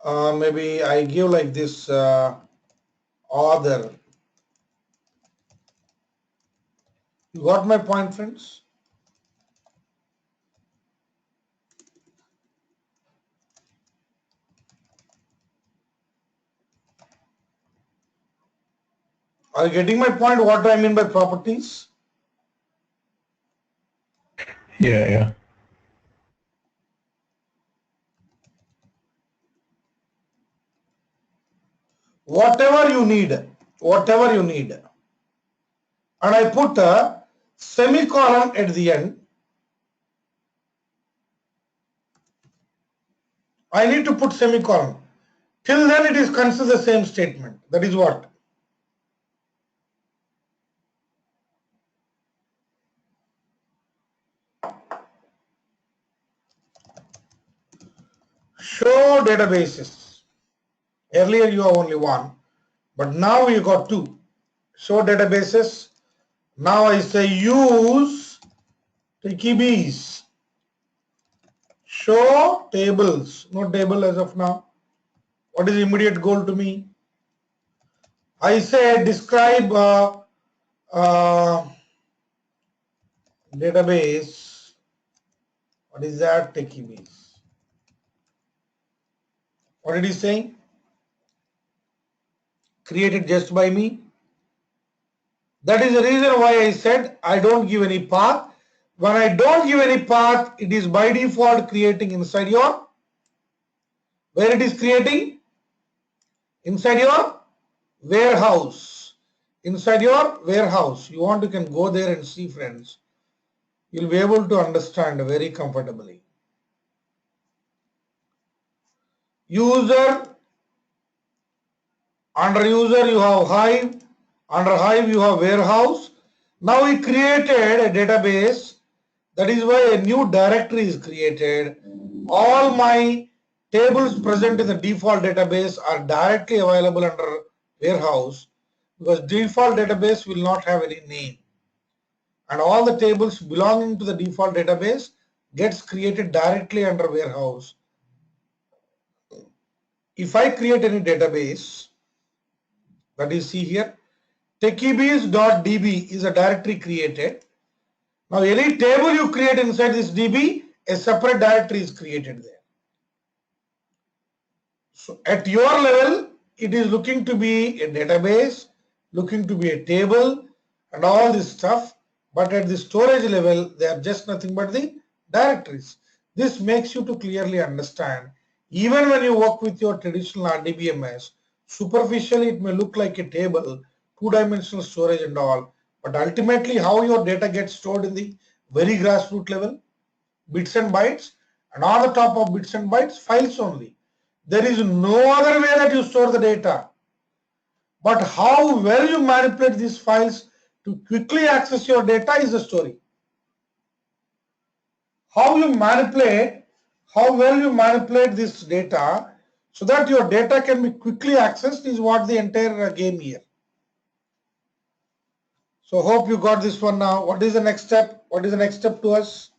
Maybe I give like this other. You got my point, friends? Are you getting my point? What do I mean by properties? Yeah. Whatever you need, whatever you need. And I put a semicolon at the end. I need to put semicolon. Till then it is considered the same statement. That is what? Show databases. Earlier you have only one, but now you got two. Show databases. Now I say use keys. Show tables. No table as of now. What is the immediate goal to me? I say describe database. What is that? Keys. What did he say? Created just by me. That is the reason why I said I don't give any path. When I don't give any path, it is by default creating inside your, where it is creating? Inside your warehouse. Inside your warehouse. You want, you can go there and see, friends. You'll be able to understand very comfortably. User, under user you have Hive, under Hive you have warehouse. Now we created a database. That is why a new directory is created. All my tables present in the default database are directly available under warehouse, because default database will not have any name. And all the tables belonging to the default database gets created directly under warehouse. If I create any database, that is, see here, techiebs.db is a directory created. Now any table you create inside this DB, a separate directory is created there. So at your level, it is looking to be a database, looking to be a table and all this stuff. But at the storage level, they are just nothing but the directories. This makes you to clearly understand, even when you work with your traditional RDBMS, superficially it may look like a table, two-dimensional storage and all, but ultimately how your data gets stored in the very grassroots level, bits and bytes, and on the top of bits and bytes, files only. There is no other way that you store the data. But how well you manipulate these files to quickly access your data is the story. How well you manipulate this data so that your data can be quickly accessed is what the entire game here. So hope you got this one now. What is the next step? What is the next step to us?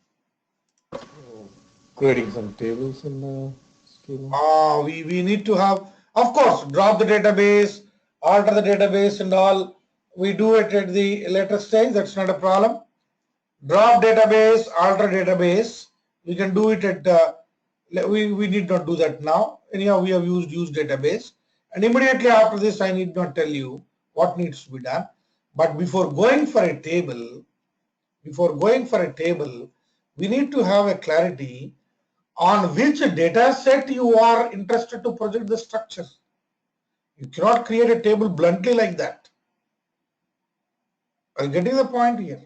Creating some tables in the schema. We need to have, of course, drop the database, alter the database and all. We do it at the later stage. That's not a problem. Drop database, alter database. We can do it at, we need not do that now. Anyhow, we have used use database. And immediately after this, I need not tell you what needs to be done. But before going for a table, we need to have a clarity on which data set you are interested to project the structure. You cannot create a table bluntly like that. Are you getting the point here?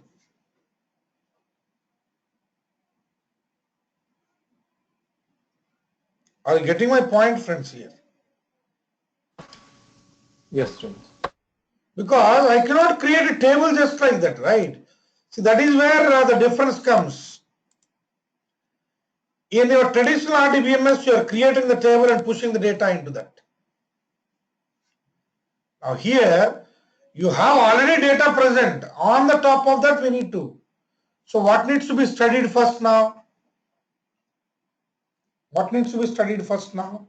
Are you getting my point, friends, here? Yes, Srinivas. Because I cannot create a table just like that, right? See, that is where the difference comes. In your traditional RDBMS, you are creating the table and pushing the data into that. Now here, you have already data present. On the top of that, we need to. So what needs to be studied first now? What needs to be studied first now?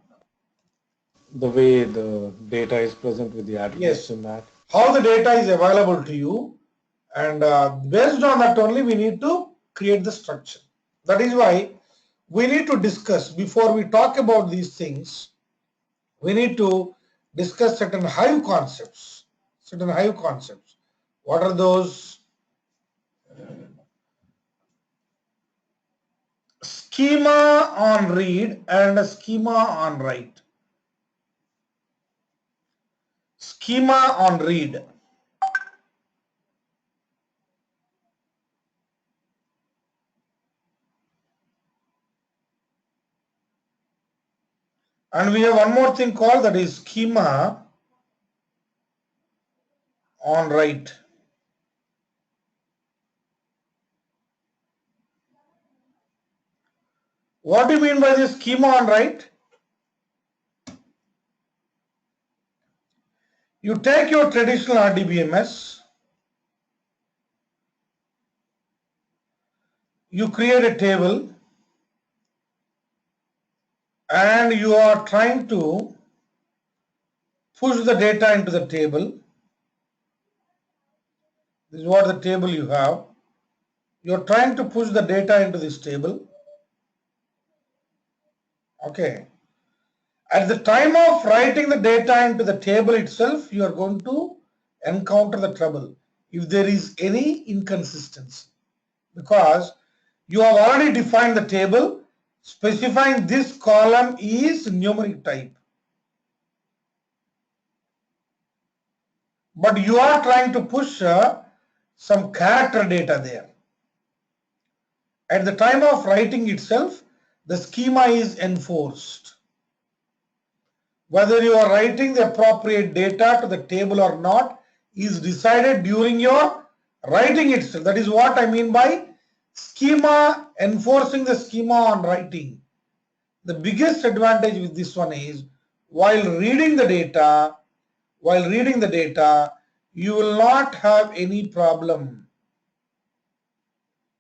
The way the data is present with the attributes Yes, in that. how the data is available to you, and based on that only we need to create the structure. That is why we need to discuss, before we talk about these things, we need to discuss certain Hive concepts. Certain Hive concepts. What are those? Schema on read and a schema on write. Schema on read. And we have one more thing called, that is schema on write. What do you mean by this schema on write? You take your traditional RDBMS, you create a table, and you are trying to push the data into the table. This is what the table you have. You are trying to push the data into this table. Okay. At the time of writing the data into the table itself, you are going to encounter the trouble if there is any inconsistency, because you have already defined the table specifying this column is numeric type, but you are trying to push some character data there. At the time of writing itself, the schema is enforced. Whether you are writing the appropriate data to the table or not is decided during your writing itself. That is what I mean by schema, enforcing the schema on writing. The biggest advantage with this one is while reading the data, you will not have any problem.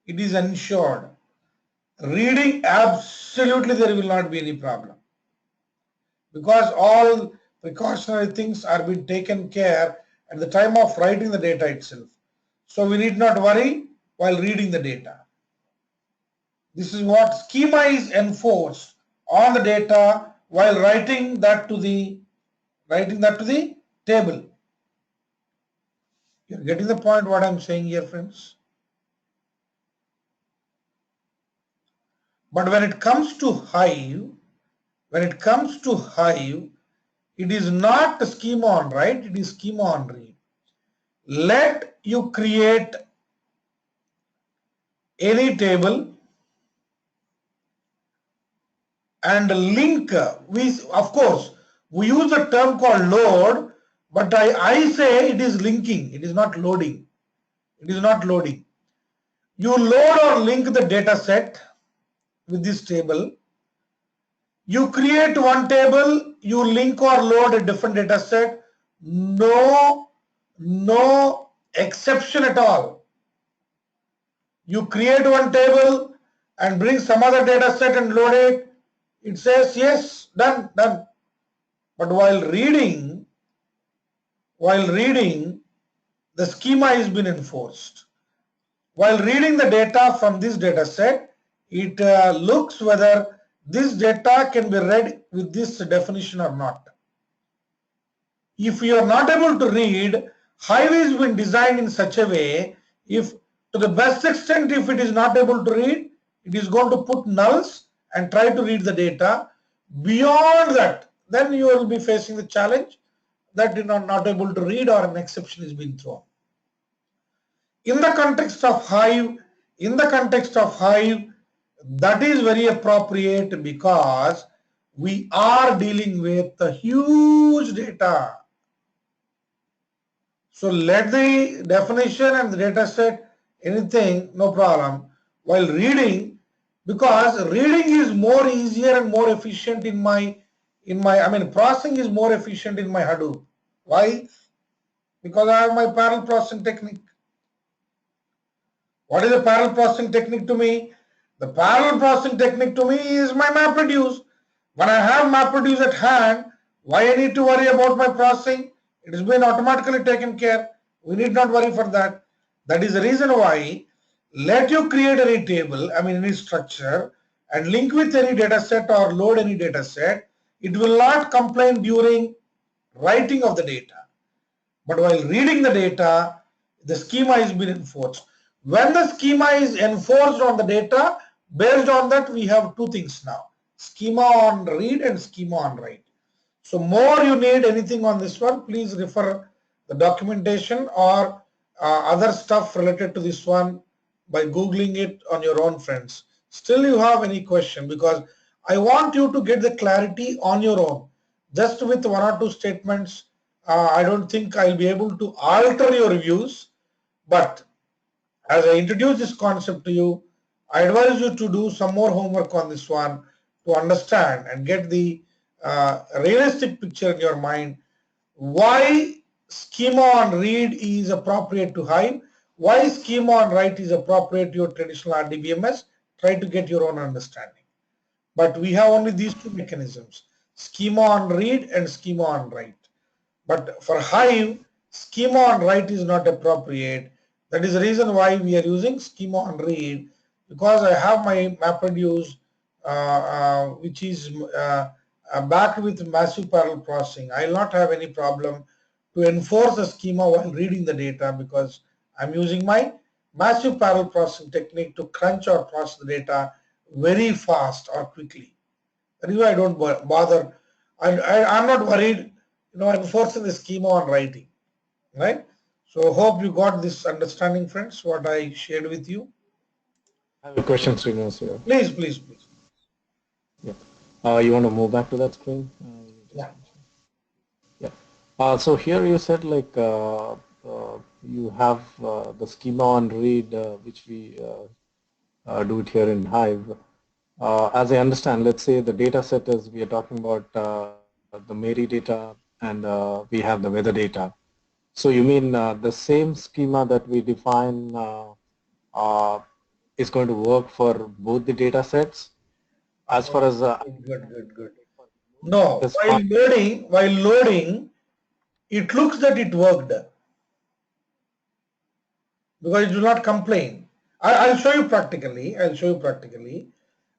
It is ensured. Reading, absolutely there will not be any problem, because all precautionary things are being taken care at the time of writing the data itself. So we need not worry while reading the data. This is what schema is enforced on the data while writing that to the table. You're getting the point what I'm saying here, friends? But when it comes to Hive, it is not schema on write, it is schema on read. Let you create any table and link. Of course, we use a term called load, but I say it is linking, it is not loading. It is not loading. You load or link the data set with this table. You create one table, you link or load a different data set. No exception at all. You create one table and bring some other data set and load it. It says yes, done. But while reading, the schema has been enforced. While reading the data from this data set, it looks whether this data can be read with this definition or not. If you are not able to read, Hive has been designed in such a way, if to the best extent, if it is not able to read, it is going to put nulls and try to read the data. Beyond that, then you will be facing the challenge that you are not able to read or an exception is being thrown. In the context of Hive, that is very appropriate, because we are dealing with the huge data. So let the definition and the data set, anything, no problem. While reading, because reading is more easier and more efficient processing is more efficient in my Hadoop. Why? Because I have my parallel processing technique. What is a parallel processing technique to me? The parallel processing technique to me is my MapReduce. When I have MapReduce at hand, why I need to worry about my processing? It has been automatically taken care. We need not worry for that. That is the reason why let you create any table, any structure, and link with any data set or load any data set. It will not complain during writing of the data. But while reading the data, the schema is being enforced. When the schema is enforced on the data, based on that, we have two things now. Schema on read and schema on write. So more you need anything on this one, please refer the documentation or other stuff related to this one by Googling it on your own, friends. Still you have any question, because I want you to get the clarity on your own. Just with one or two statements, I don't think I'll be able to alter your views, but as I introduce this concept to you, I advise you to do some more homework on this one to understand and get the realistic picture in your mind why schema on read is appropriate to Hive, why schema on write is appropriate to your traditional RDBMS. Try to get your own understanding. But we have only these two mechanisms, schema on read and schema on write. But for Hive, schema on write is not appropriate. That is the reason why we are using schema on read, because I have my MapReduce which is backed with massive parallel processing. I will not have any problem to enforce the schema while reading the data, because I'm using my massive parallel processing technique to crunch or process the data very fast or quickly. That is why I don't bother. I'm not worried, enforcing the schema on writing, right? So hope you got this understanding, friends, what I shared with you. I have a question, Srinivas, here. Please, please, please. Yeah. You want to move back to that screen? Yeah. Yeah. So here you said you have the schema on read, which we do it here in Hive. As I understand, let's say the data set is, we are talking about the Mary data and we have the weather data. So you mean the same schema that we define uh, is going to work for both the data sets? As far as Good. No, this fine. while loading, it looks that it worked, because it will not complain. I'll show you practically.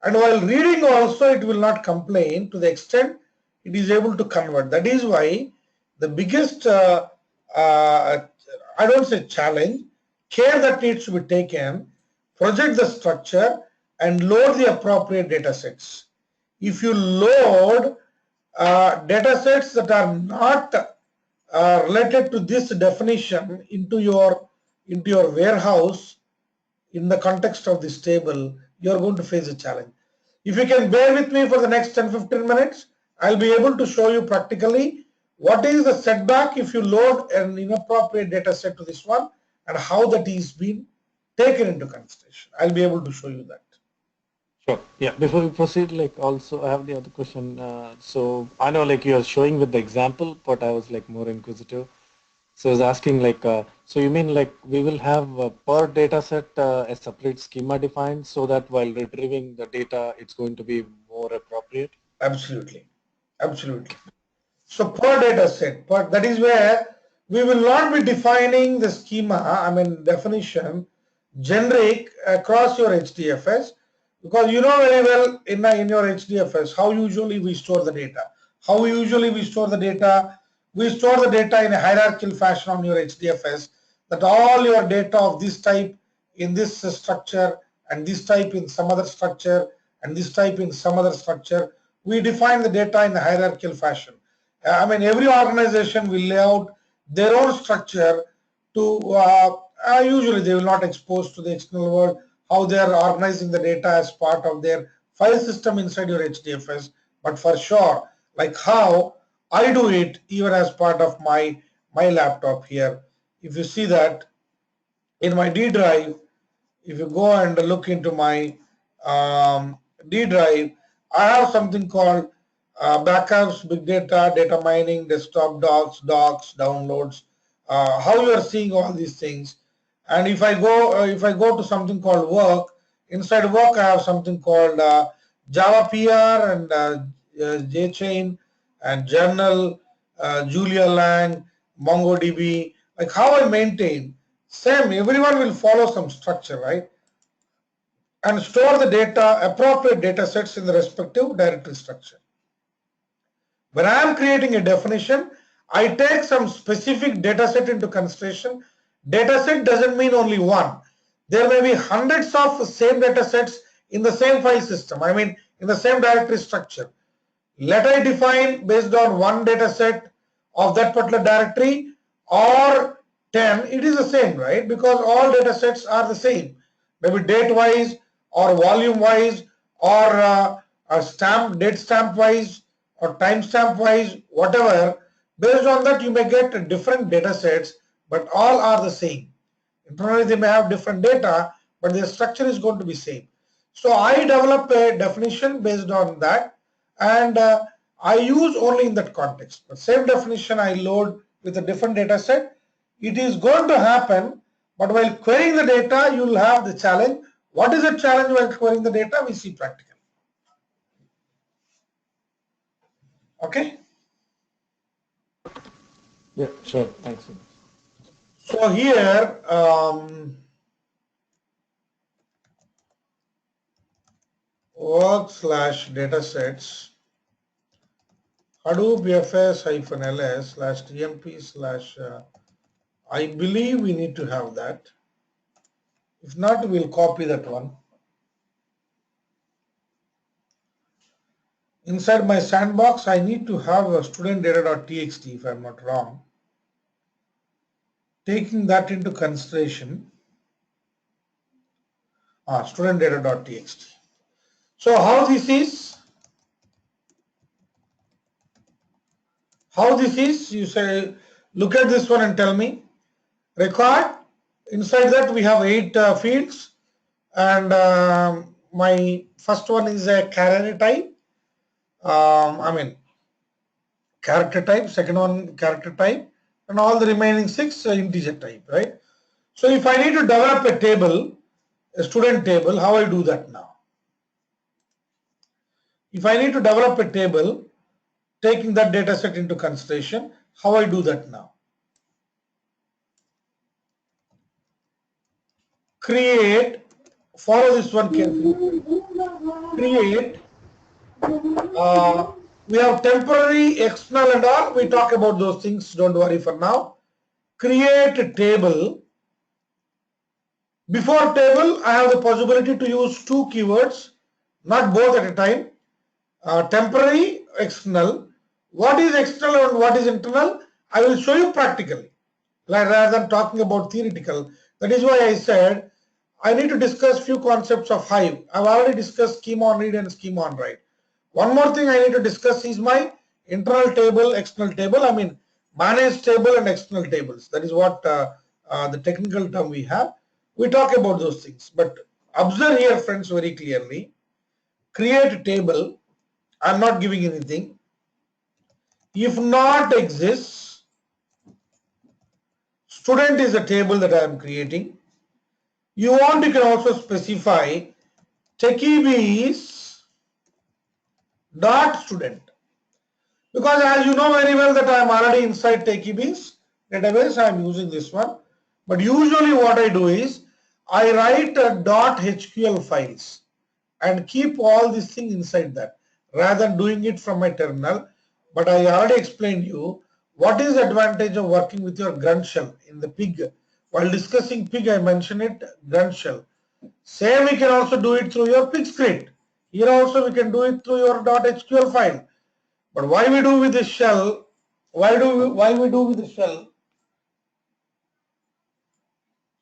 And while reading also, it will not complain to the extent it is able to convert. That is why the biggest, I don't say challenge, care that needs to be taken, project the structure and load the appropriate data sets. If you load data sets that are not related to this definition into your warehouse in the context of this table, you are going to face a challenge. If you can bear with me for the next 10-15 minutes, I'll be able to show you practically what is the setback if you load an inappropriate data set to this one, and how that is being taken into consideration. I'll be able to show you that. Sure. Yeah. Before we proceed, also I have the other question. So I know you are showing with the example, but I was more inquisitive. So I was asking so you mean we will have per data set a separate schema defined, so that while retrieving the data, it's going to be more appropriate? Absolutely. So per data set, that is where we will not be defining the schema, definition, generic across your HDFS, because you know very well in your HDFS how usually we store the data. We store the data in a hierarchical fashion on your HDFS, that all your data of this type in this structure, and this type in some other structure, and this type in some other structure. We define the data in a hierarchical fashion. Every organization will lay out their own structure to, usually they will not expose to the external world how they are organizing the data as part of their file system inside your HDFS. but for sure, like how I do it even as part of my laptop here. If you see that in my D drive, if you go and look into my D drive, I have something called backups, big data, data mining, desktop docs, downloads. How you are seeing all these things. And if I go to something called work, inside work I have something called Java PR and JChain and Journal, Julia Lang, MongoDB. Like how I maintain. Same, everyone will follow some structure, right? And store the data, appropriate data sets in the respective directory structure. When I am creating a definition, I take some specific data set into consideration. Data set doesn't mean only one. There may be hundreds of same data sets in the same file system. I mean, in the same directory structure. Let I define based on one data set of that particular directory or 10, it is the same, right? Because all data sets are the same, maybe date wise or volume wise or a stamp, date stamp wise or time stamp wise, whatever. Based on that, you may get different data sets, but all are the same. Internally, they may have different data, but their structure is going to be same. So I develop a definition based on that, and I use only in that context. But same definition I load with a different data set. It is going to happen, but while querying the data, you will have the challenge. What is the challenge while querying the data? We see practically. Okay. Yeah, sure. Thanks. So here, work slash datasets Hadoop fs-ls slash tmp slash I believe we need to have that. If not, we'll copy that one. Inside my sandbox, I need to have a student data.txt if I'm not wrong. Taking that into consideration, student data.txt. So how this is, you say, look at this one and tell me. Record, inside that we have 8 fields, and my first one is a character type. Character type, second one character type, and all the remaining 6 integer type, right? So if I need to develop a table, a student table, how I do that now? If I need to develop a table, taking that data set into consideration, how I do that now? Create, follow this one carefully. Create, we have temporary, external and all, we talk about those things, don't worry for now. Create a table. Before table, I have the possibility to use 2 keywords, not both at a time. Temporary, external. What is external and what is internal? I will show you practically, rather than talking about theoretical. That is why I said I need to discuss few concepts of Hive. I've already discussed schema on read and schema on write. One more thing I need to discuss is my internal table, external table. I mean managed table and external tables. That is what the technical term we have. We talk about those things. But observe here, friends, very clearly. Create a table. I'm not giving anything. If not exists, student is a table that I am creating. You can also specify techies dot student, because as you know very well that I am already inside techies database. I am using this one, but usually what I do is I write .html files and keep all this thing inside that rather than doing it from my terminal. But I already explained you what is the advantage of working with your grunt shell in the pig. While discussing pig, I mentioned it, grunt shell. Same we can also do it through your pig script. Here also we can do it through your .html file. But why we do with the shell? Why we do with the shell?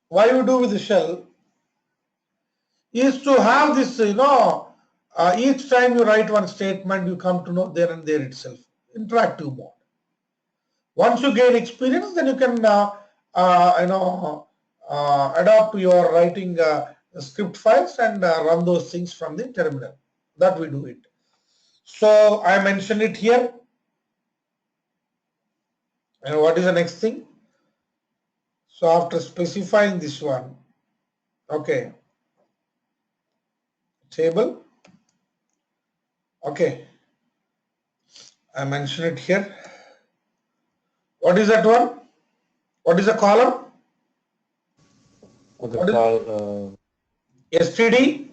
Why we do with the shell is to have this, Each time you write one statement, you come to know there and there itself. Interactive mode. Once you gain experience, then you can adapt to your writing script files and run those things from the terminal. That we do it. So I mentioned it here. And what is the next thing? So after specifying this one, okay, table, okay, I mentioned it here. What is that one? What is the column? What they What is call STD?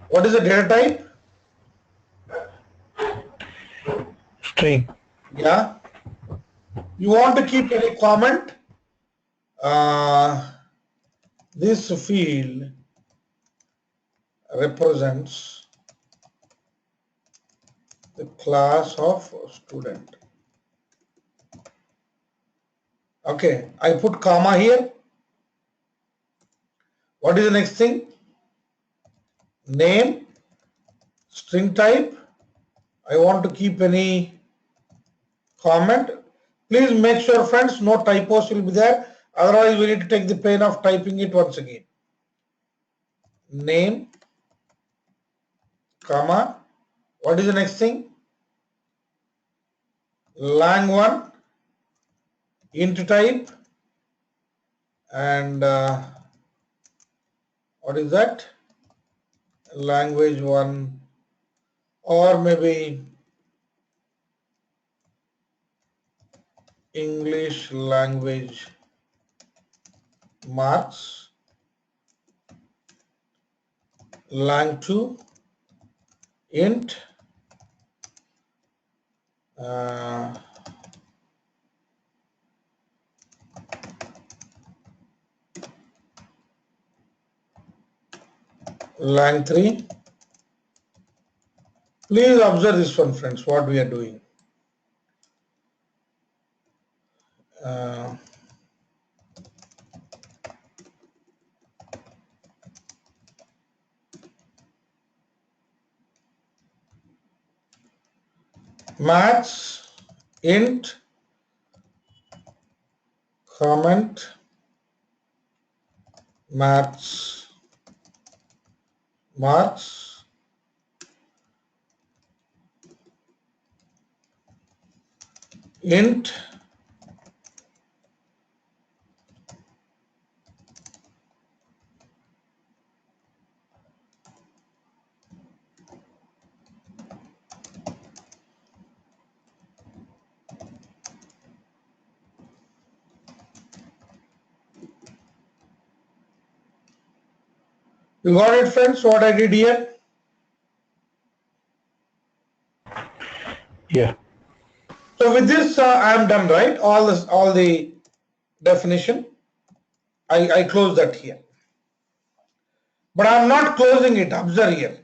What is the data type? String. Yeah. You want to keep any comment? This field represents the class of student. Okay, I put comma here. What is the next thing? Name, string type. I want to keep any comment. Please make sure, friends, no typos will be there. Otherwise, we need to take the pain of typing it once again. Name, comma. What is the next thing? Lang1, int type, and what is that? Language 1, or maybe English language marks, lang2, int, lang3. Please observe this one, friends, what we are doing. Maths, int, comment, maths, marks, int, you got it, friends, what I did here? Yeah. So with this, I am done, right? All the definition. I close that here. But I am not closing it. Observe here.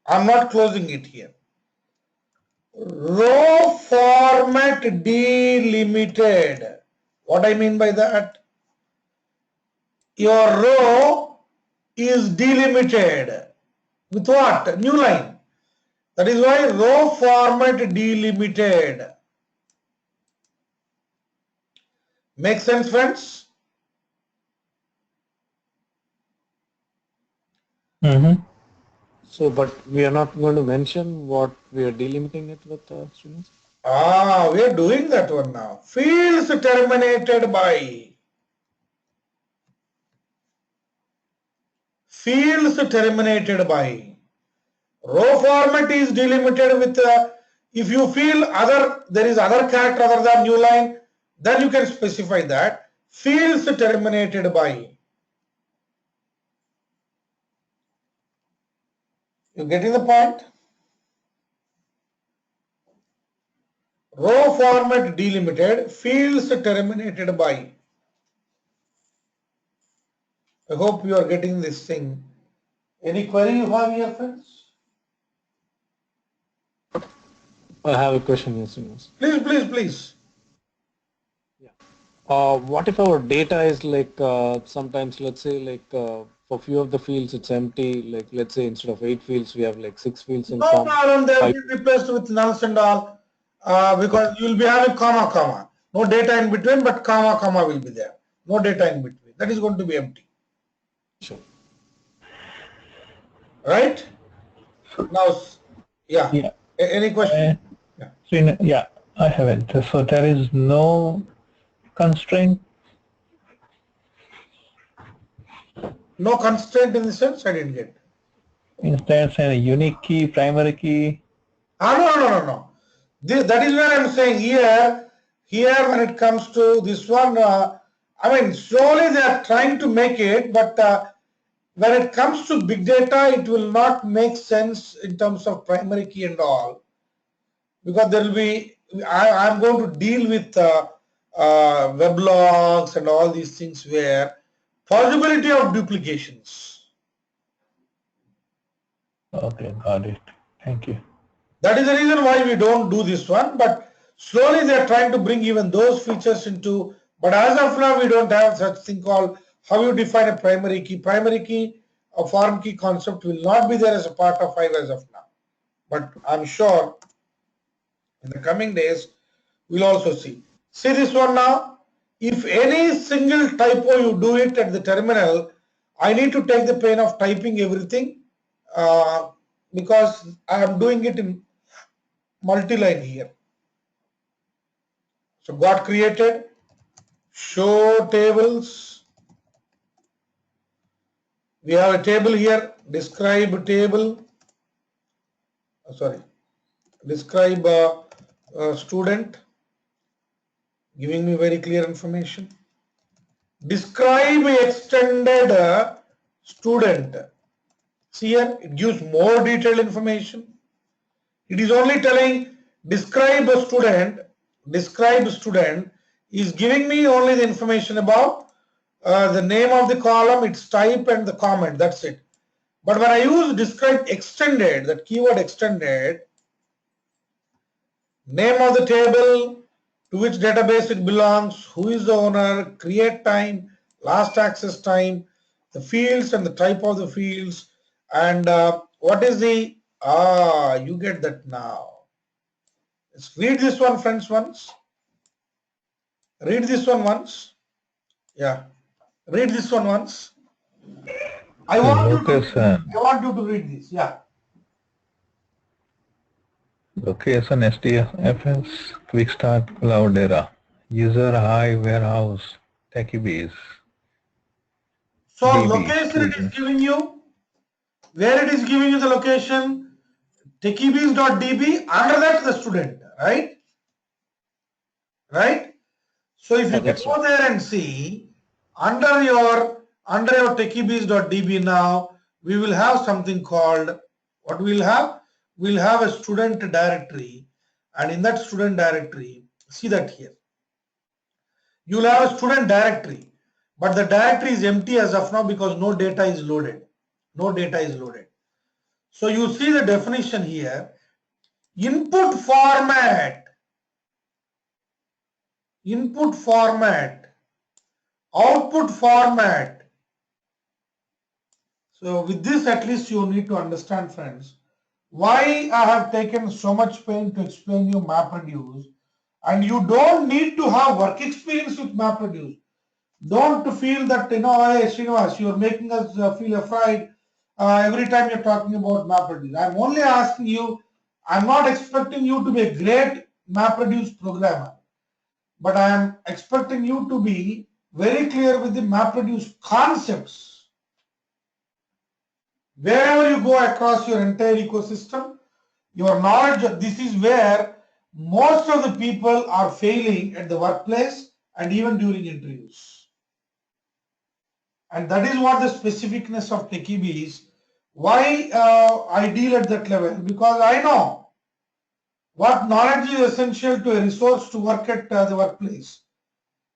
I am not closing it here. Row format delimited. What I mean by that? Your row is delimited. With what? New line. That is why row format delimited. Make sense, friends? Mm-hmm. so, but we are not going to mention what we are delimiting it with, students. We are doing that one now. Fields terminated by. Fields terminated by. Row format is delimited with, if you feel there is other character other than new line, then you can specify that. Fields terminated by. You getting the point? Row format delimited, fields terminated by. I hope you are getting this thing. Any query you have here, friends? I have a question here, Srinivas. Please. Yeah. What if our data is like sometimes, let's say, like for few of the fields it's empty, like let's say instead of 8 fields, we have like 6 fields in No form. problem, they will 5. be replaced with nulls and all because you will be having comma, comma. No data in between, but comma, comma will be there. No data in between. That is going to be empty. Sure. Right? Now, yeah. Yeah. Any question? Yeah, I have it. So there is no constraint. No constraint in the sense, I didn't get. Is there a unique key, primary key? No. That is where I'm saying here when it comes to this one, I mean, slowly they are trying to make it, but when it comes to big data, it will not make sense in terms of primary key and all, because there will be, I'm going to deal with weblogs and all these things where possibility of duplications. Okay, got it. Thank you. That is the reason why we don't do this one, but slowly they are trying to bring even those features into, but as of now we don't have such thing called how you define a primary key. Primary key, a foreign key concept will not be there as a part of Hive as of now. But I'm sure in the coming days we'll also see. See this one now? If any single typo you do it at the terminal, I need to take the pain of typing everything because I am doing it in multi-line here. So got created, show tables. We have a table here, describe table, describe student, giving me very clear information. Describe extended student. See here, it gives more detailed information. It is only telling describe a student. Describe student is giving me only the information about the name of the column, its type, and the comment. That's it. But when I use describe extended, that keyword extended, name of the table, to which database it belongs, who is the owner, create time, last access time, the fields and the type of the fields, and what is the, you get that now. Let's read this one, friends, once. Read this one once. Yeah. Read this one once. I want you to read this. Yeah. Location SDFS, Quick Start Cloudera, User Hive Warehouse, Techiebase. So DB location students. it is giving you, where it is giving you the location, techiebase.db, under that the student, right? Right? So if you go there and see, under your techiebase.db we will have something called, what we'll have? We'll have a student directory, and in that student directory, see that here. You'll have a student directory, but the directory is empty as of now because no data is loaded. No data is loaded. So you see the definition here, input format, output format. So with this, at least you need to understand, friends, why I have taken so much pain to explain you MapReduce, and you don't need to have work experience with MapReduce. Don't feel that, hey, Srinivas, you're making us feel afraid every time you're talking about MapReduce. I'm only asking you, I'm not expecting you to be a great MapReduce programmer, but I am expecting you to be very clear with the MapReduce concepts. Wherever you go across your entire ecosystem, your knowledge, this is where most of the people are failing at the workplace and even during interviews. And that is what the specificness of Techiebase is. Why I deal at that level? Because I know what knowledge is essential to a resource to work at the workplace.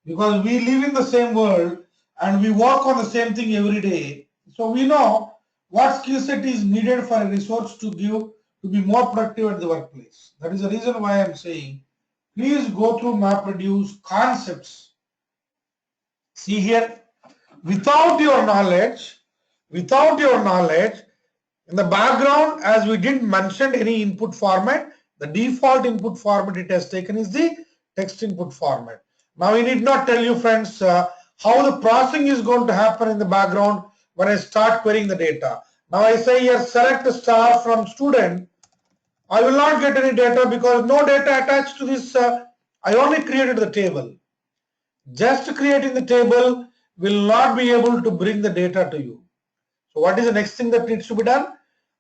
Because we live in the same world and we work on the same thing every day. So we know what skill set is needed for a resource to be more productive at the workplace. That is the reason why I'm saying, please go through MapReduce concepts. See here, without your knowledge, Without your knowledge, in the background, as we didn't mention any input format, the default input format it has taken is the text input format. Now, I need not tell you friends how the processing is going to happen in the background when I start querying the data. Now I say here select star from student. I will not get any data because no data attached to this. I only created the table. Just creating the table will not be able to bring the data to you. So what is the next thing that needs to be done?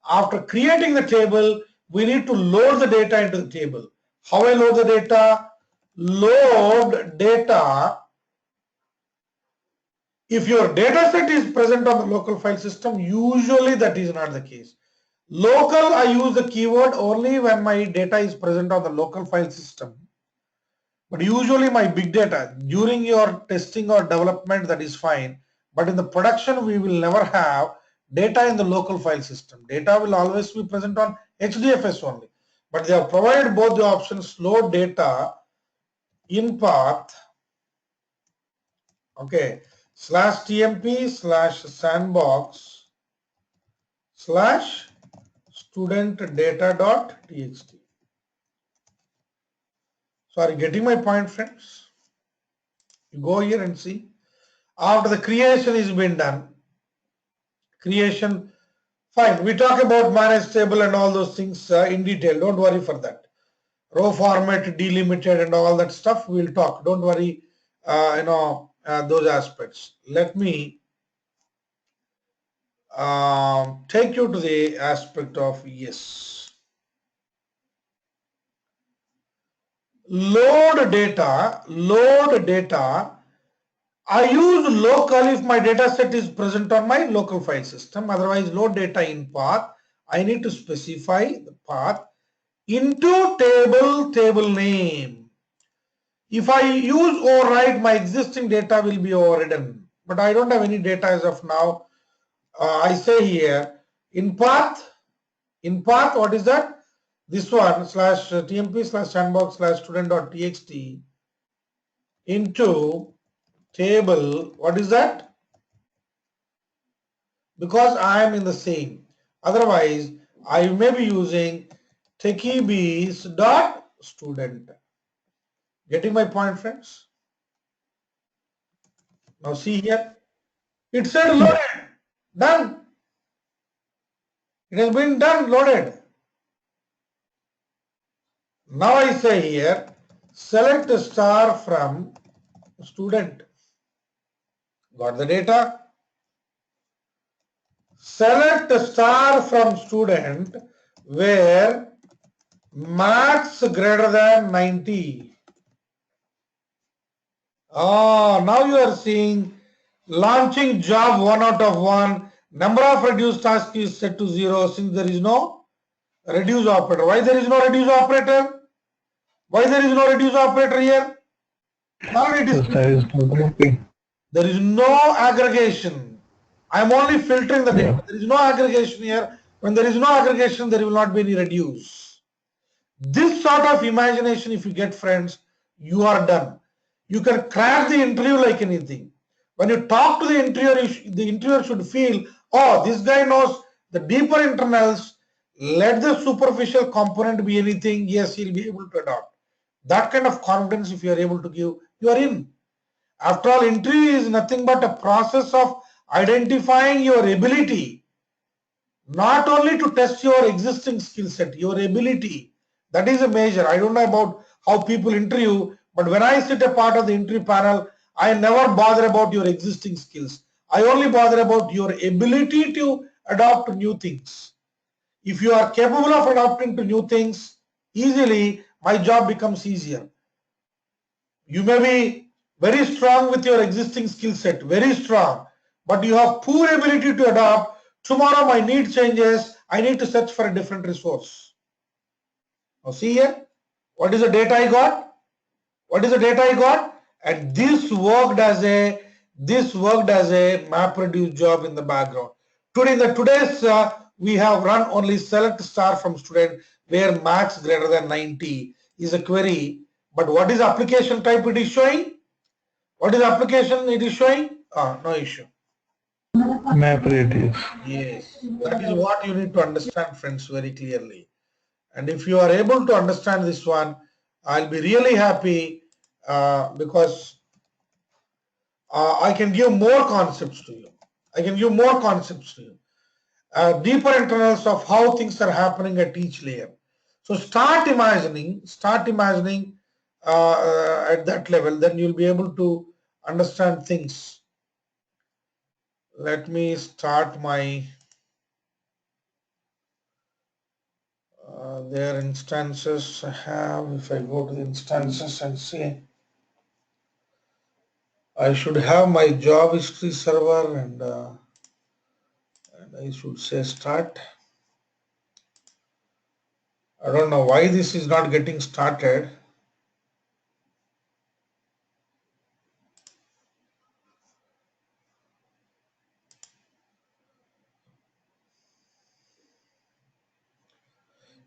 After creating the table, we need to load the data into the table. How I load the data? Load data. If your data set is present on the local file system, usually that is not the case. Local, I use the keyword only when my data is present on the local file system. But usually my big data, during your testing or development, that is fine. But in the production, we will never have data in the local file system. Data will always be present on HDFS only. But they have provided both the options, load data in path, okay, /tmp/sandbox/ student data.txt. So are you getting my point, friends? You go here and see. After the creation is been done, creation, fine. We talk about manage table and all those things in detail. Don't worry for that. Row format, delimited and all that stuff, we'll talk. Don't worry, those aspects. Let me take you to the aspect of yes. Load data. I use local if my data set is present on my local file system. Otherwise, load data in path. I need to specify the path into table name. If I use override, my existing data will be overridden. But I don't have any data as of now. I say here in path, what is that? This one /tmp/sandbox/student.txt into table, what is that? Because I am in the same. Otherwise, I may be using techiebs.student. Getting my point, friends? Now see here. It said loaded. Done. It has been done, loaded. Now I say here, select star from student. Got the data? Select star from student where marks greater than 90. Oh, now you are seeing launching job 1 out of 1. Number of reduced task is set to 0 since there is no reduce operator. Why there is no reduce operator? Why there is no reduce operator here? Now it is, Because there is no grouping. there is no aggregation. I am only filtering the data. Yeah. There is no aggregation here. When there is no aggregation, there will not be any reduce. This sort of imagination, if you get, friends, you are done. You can crack the interview like anything. When you talk to the interviewer should feel, oh, this guy knows the deeper internals. Let the superficial component be anything. Yes, he'll be able to adopt. That kind of confidence, if you are able to give, you are in. After all, interview is nothing but a process of identifying your ability, not only to test your existing skill set, your ability. That is a measure. I don't know about how people interview, but when I sit a part of the interview panel, I never bother about your existing skills. I only bother about your ability to adopt new things. If you are capable of adapting to new things easily, my job becomes easier. You may be very strong with your existing skill set, very strong, but you have poor ability to adapt. Tomorrow my need changes, I need to search for a different resource. Now see here, what is the data I got? What is the data I got? And this worked as a MapReduce job in the background. Today's we have run only select star from student where max greater than 90 is a query. But what is application type it is showing? What is application it is showing? No issue. Map radius. Yes, that is what you need to understand, friends, very clearly. And if you are able to understand this one, I'll be really happy because I can give more concepts to you. I can give more concepts to you. Deeper internals of how things are happening at each layer. So start imagining at that level, then you'll be able to understand things. Let me start my their instances I have. If I go to the instances and see, I should have my job history server and I should say start. I don't know why this is not getting started.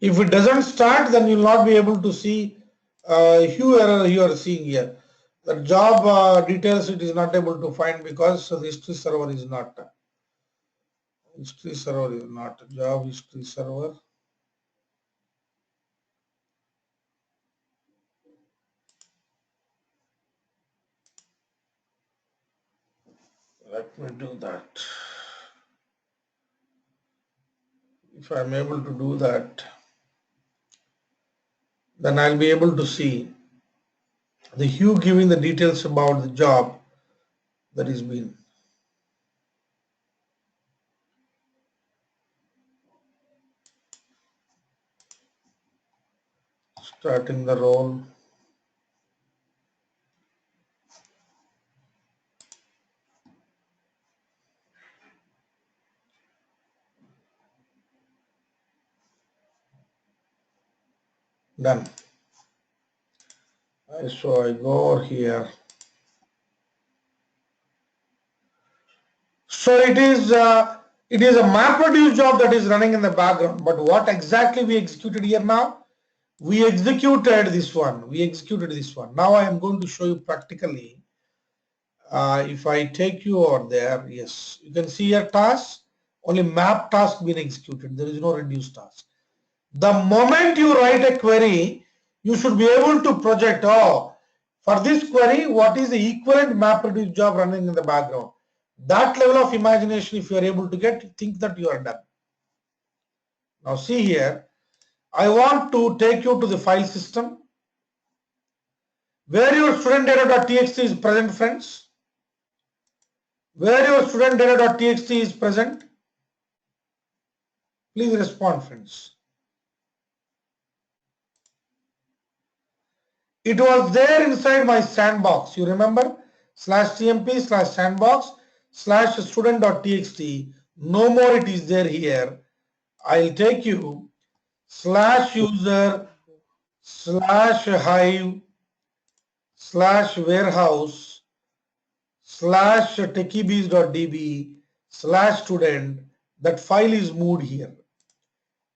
If it doesn't start, then you'll not be able to see hue error you are seeing here. The job details it is not able to find because the history server is not. History server is not. Job history server. Let me do that. If I'm able to do that, then I'll be able to see the hue giving the details about the job that is being starting the role. Done. So I go over here. So it is a MapReduce job that is running in the background. But what exactly we executed here now? We executed this one. We executed this one. Now I am going to show you practically. If I take you over there, yes, you can see a task. Only map task being executed. There is no reduce task. The moment you write a query, you should be able to project, oh, for this query, what is the equivalent MapReduce job running in the background? That level of imagination, if you are able to get, think that you are done. Now see here, I want to take you to the file system where your student data.txt is present, friends. Where your student data.txt is present. Please respond, friends. It was there inside my sandbox. You remember? /tmp/sandbox/student.txt. No more it is there here. I'll take you /user/hive/techies.db/student. That file is moved here.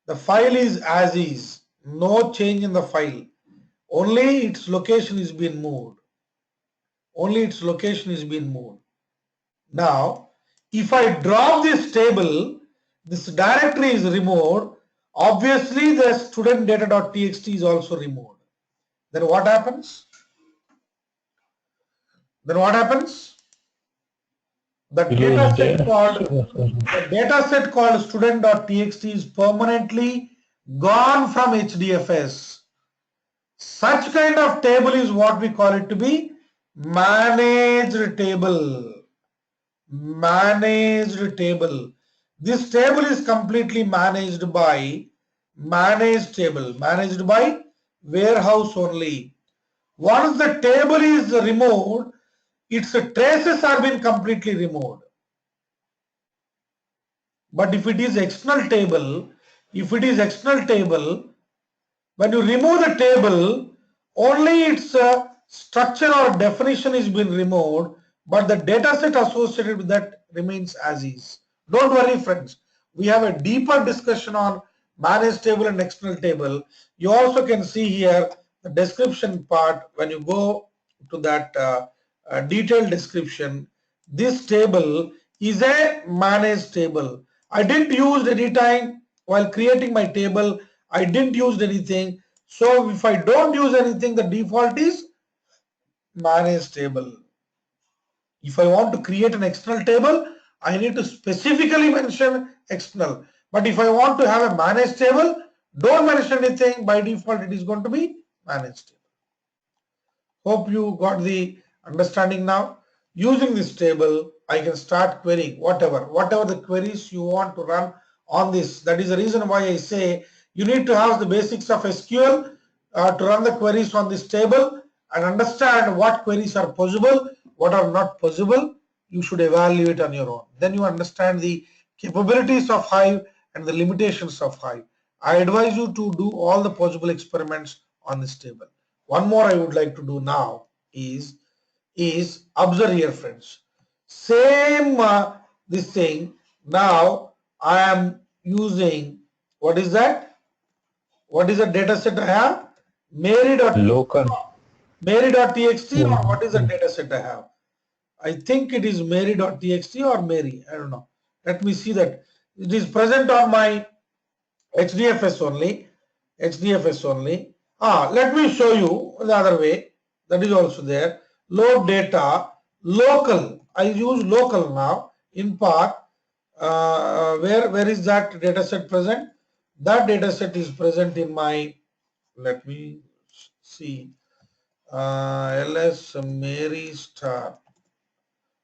The file is as is. No change in the file. Only its location is being moved. Only its location is being moved. Now, if I drop this table, this directory is removed. Obviously, the student data.txt is also removed. Then what happens? Then what happens? The data set called student.txt is permanently gone from HDFS. Such kind of table is what we call it to be managed table. Managed table. This table is completely managed by managed table, managed by warehouse only. Once the table is removed, its traces are been completely removed. But if it is external table, when you remove the table, only its structure or definition is being removed, but the data set associated with that remains as is. Don't worry, friends. We have a deeper discussion on managed table and external table. You also can see here the description part. When you go to that detailed description, this table is a managed table. I didn't use any time while creating my table. I didn't use anything. So if I don't use anything, the default is managed table. If I want to create an external table, I need to specifically mention external. But if I want to have a managed table, don't mention anything. By default, it is going to be managed table. Hope you got the understanding now. Using this table, I can start querying whatever the queries you want to run on this. That is the reason why I say you need to have the basics of SQL to run the queries on this table and understand what queries are possible, what are not possible. You should evaluate on your own. Then you understand the capabilities of Hive and the limitations of Hive. I advise you to do all the possible experiments on this table. One more I would like to do now is observe here, friends. Same this thing. Now I am using, what is that? What is the data set I have? Local. Mary.txt, or what is the Mhm. data set I have? I think it is Mary.txt or Mary. I don't know. Let me see that. It is present on my HDFS only. HDFS only. Let me show you the other way. That is also there. Load data, local. I use local now. In part, where is that data set present? That data set is present in my, let me see, ls Mary star.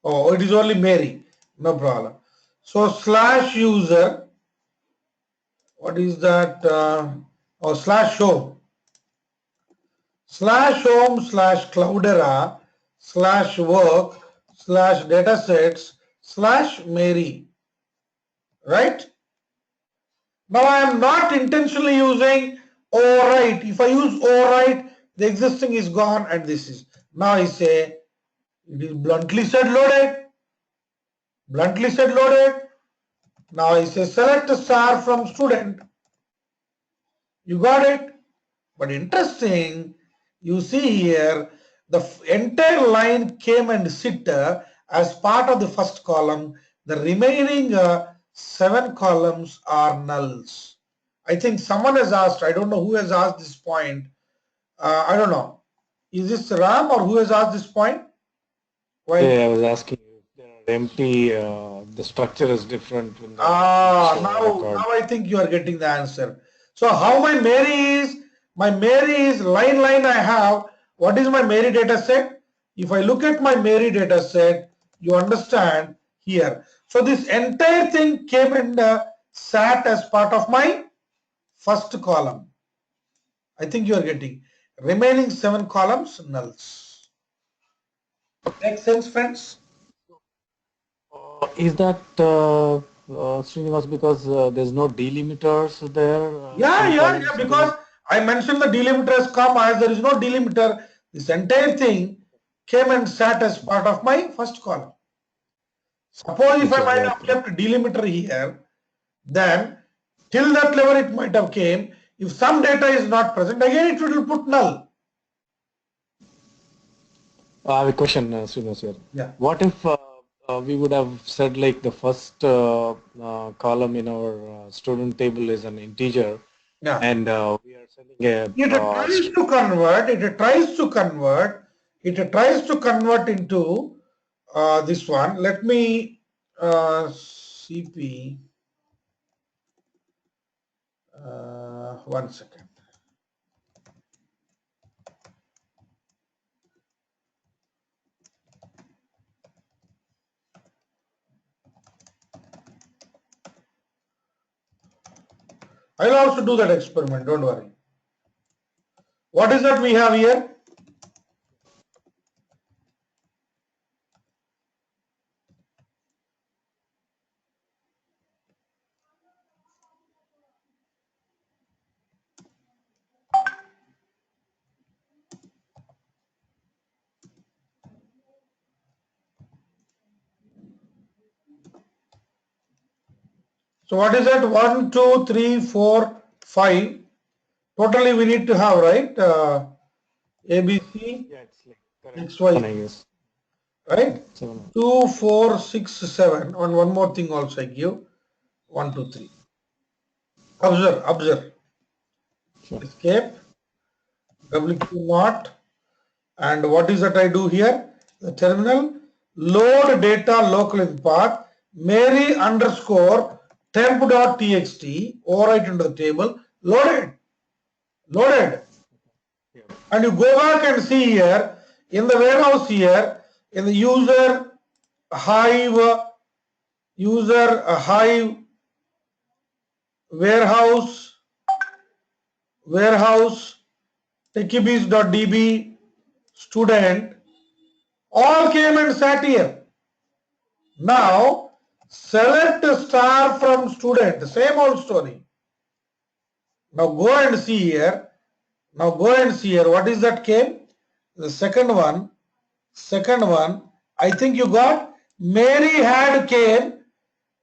Oh, it is only Mary. No problem. So slash user, what is that? Slash home slash Cloudera slash work slash datasets slash Mary, right? Now I am not intentionally using overwrite. If I use overwrite, the existing is gone and this is. Now I say it is bluntly said loaded. Bluntly said loaded. Now I say select a star from student. You got it? But interesting, you see here, the entire line came and sit as part of the first column. The remaining 7 columns are nulls. I think someone has asked, I don't know who has asked this point. I don't know. Is this Ram or who has asked this point? While Yeah, I was asking you, there are empty, the structure is different in the each now record. I think you are getting the answer. So how my Mary is line I have. What is my Mary data set? If I look at my Mary data set, you understand here. So this entire thing came and sat as part of my first column. I think you are getting remaining 7 columns nulls. Make sense, friends? Is that Srinivas, because there's no delimiters there Yeah, in yeah, columns yeah. of the. Because I mentioned the delimiter as comma, as there is no delimiter, this entire thing came and sat as part of my first column. Suppose if I Okay, might got have it. kept delimiter here, then till that level it might have came. If some data is not present, again it will put null. I have a question, Srinivas here. Yeah. What if we would have said like the first column in our student table is an integer, Yeah. and we are sending a It tries to convert, it tries to convert into this one. Let me CP, 1 second. I'll also do that experiment, don't worry. What is that we have here? So what is that? 1, 2, 3, 4, 5. Totally we need to have, right? ABC, yeah, it's like correct XY. seven, I guess. right? So 2, 4, 6, 7, and one more thing also I give, 1, 2, 3. Observe, sure. escape, WQ not, and what is that I do here? The terminal, load data local in path, Mary underscore temp.txt, overwrite into the table, loaded. Yeah. And you go back and see here, in the warehouse here, in the Hive, Hive warehouse, techiebs.db, student, all came and sat here. Now, select star from student, same old story. Now go and see here. What is that came? The second one, I think you got Mary had came,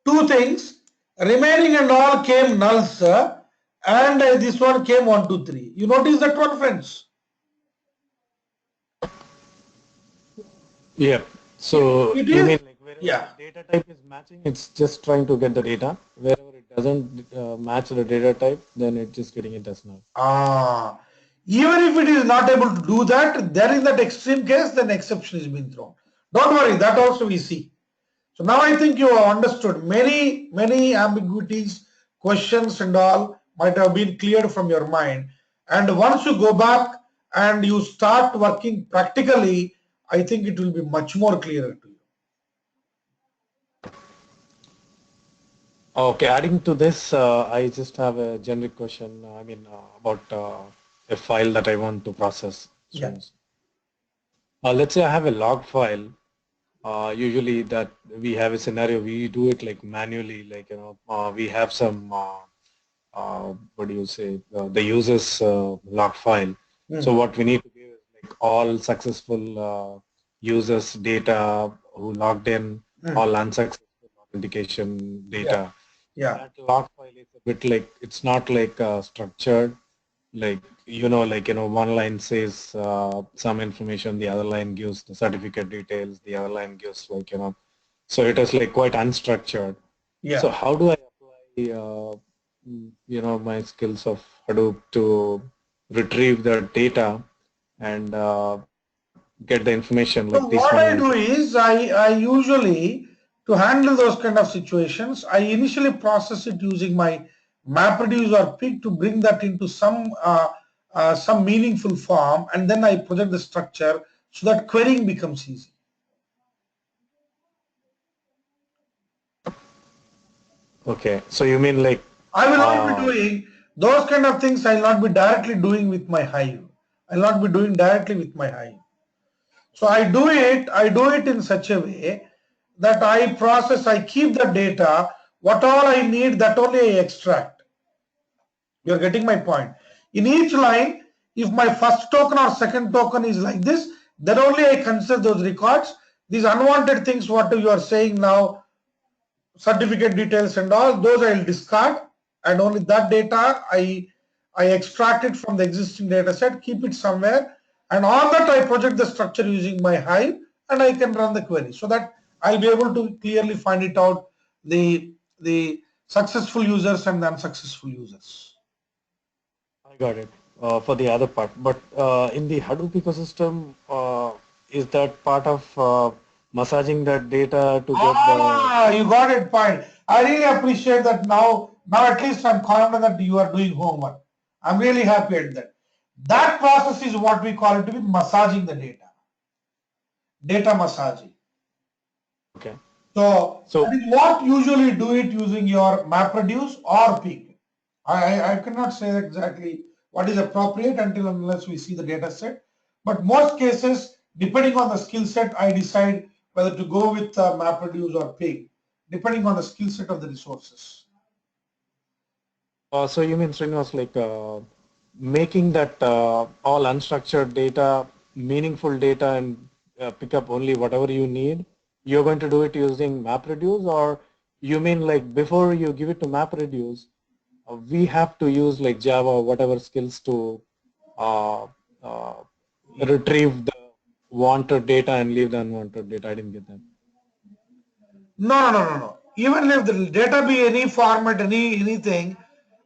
two things, remaining and all came nulls, and this one came 1, 2, 3. You notice that one, friends? Yeah. It, So it you is, mean like wherever yeah. the data type is matching, it's just trying to get the data. Wherever it doesn't match the data type, then it's just getting it as null. Even if it is not able to do that, there in that extreme case, then exception is being thrown. Don't worry, that also we see. So now I think you have understood many ambiguities, questions and all might have been cleared from your mind. And once you go back and you start working practically, I think it will be much more clearer to you. Okay, adding to this, I just have a generic question. I mean, about a file that I want to process. Yeah. Let's say I have a log file. Usually that we have a scenario, we do it like manually, like, we have some, what do you say, the user's log file. So what we need to give is like all successful users data who logged in, all unsuccessful authentication Yeah. data. Yeah. That log file is a bit like, it's not like structured, like, one line says some information, the other line gives the certificate details, the other line gives like, so it is like quite unstructured. So Yeah. how do I apply, my skills of Hadoop to retrieve the data and get the information So like these what many I do is I usually, to handle those kind of situations, I initially process it using my MapReduce or Pig to bring that into some meaningful form, and then I project the structure so that querying becomes easy. Okay, so you mean like I will not be uh, doing those kind of things. I will not be directly doing with my Hive. I will not be doing directly with my Hive. So I do it in such a way that I process, I keep the data, what all I need, that only I extract. You're getting my point. In each line, if my first token or second token is like this, then only I consider those records. These unwanted things, what you are saying now, certificate details and all, those I will discard, and only that data I extract it from the existing data set, keep it somewhere, and on that I project the structure using my Hive, and I can run the query so that I'll be able to clearly find it out, the successful users and the unsuccessful users. I got it for the other part. But in the Hadoop ecosystem, is that part of massaging that data to get the... You got it, point. I really appreciate that now. Now at least I'm confident that you are doing homework. I'm really happy at that. That process is what we call it to be massaging the data massaging. Okay. So So, that is what usually do it using your MapReduce or Pig. I cannot say exactly what is appropriate until unless we see the data set. But most cases, depending on the skill set, I decide whether to go with MapReduce or Pig, depending on the skill set of the resources. so you mean, Srinivas, like making that all unstructured data, meaningful data, and pick up only whatever you need, you're going to do it using MapReduce, or you mean like before you give it to MapReduce, we have to use like Java or whatever skills to uh, uh, retrieve the wanted data and leave the unwanted data. I didn't get that. No. Even if the data be any format, anything,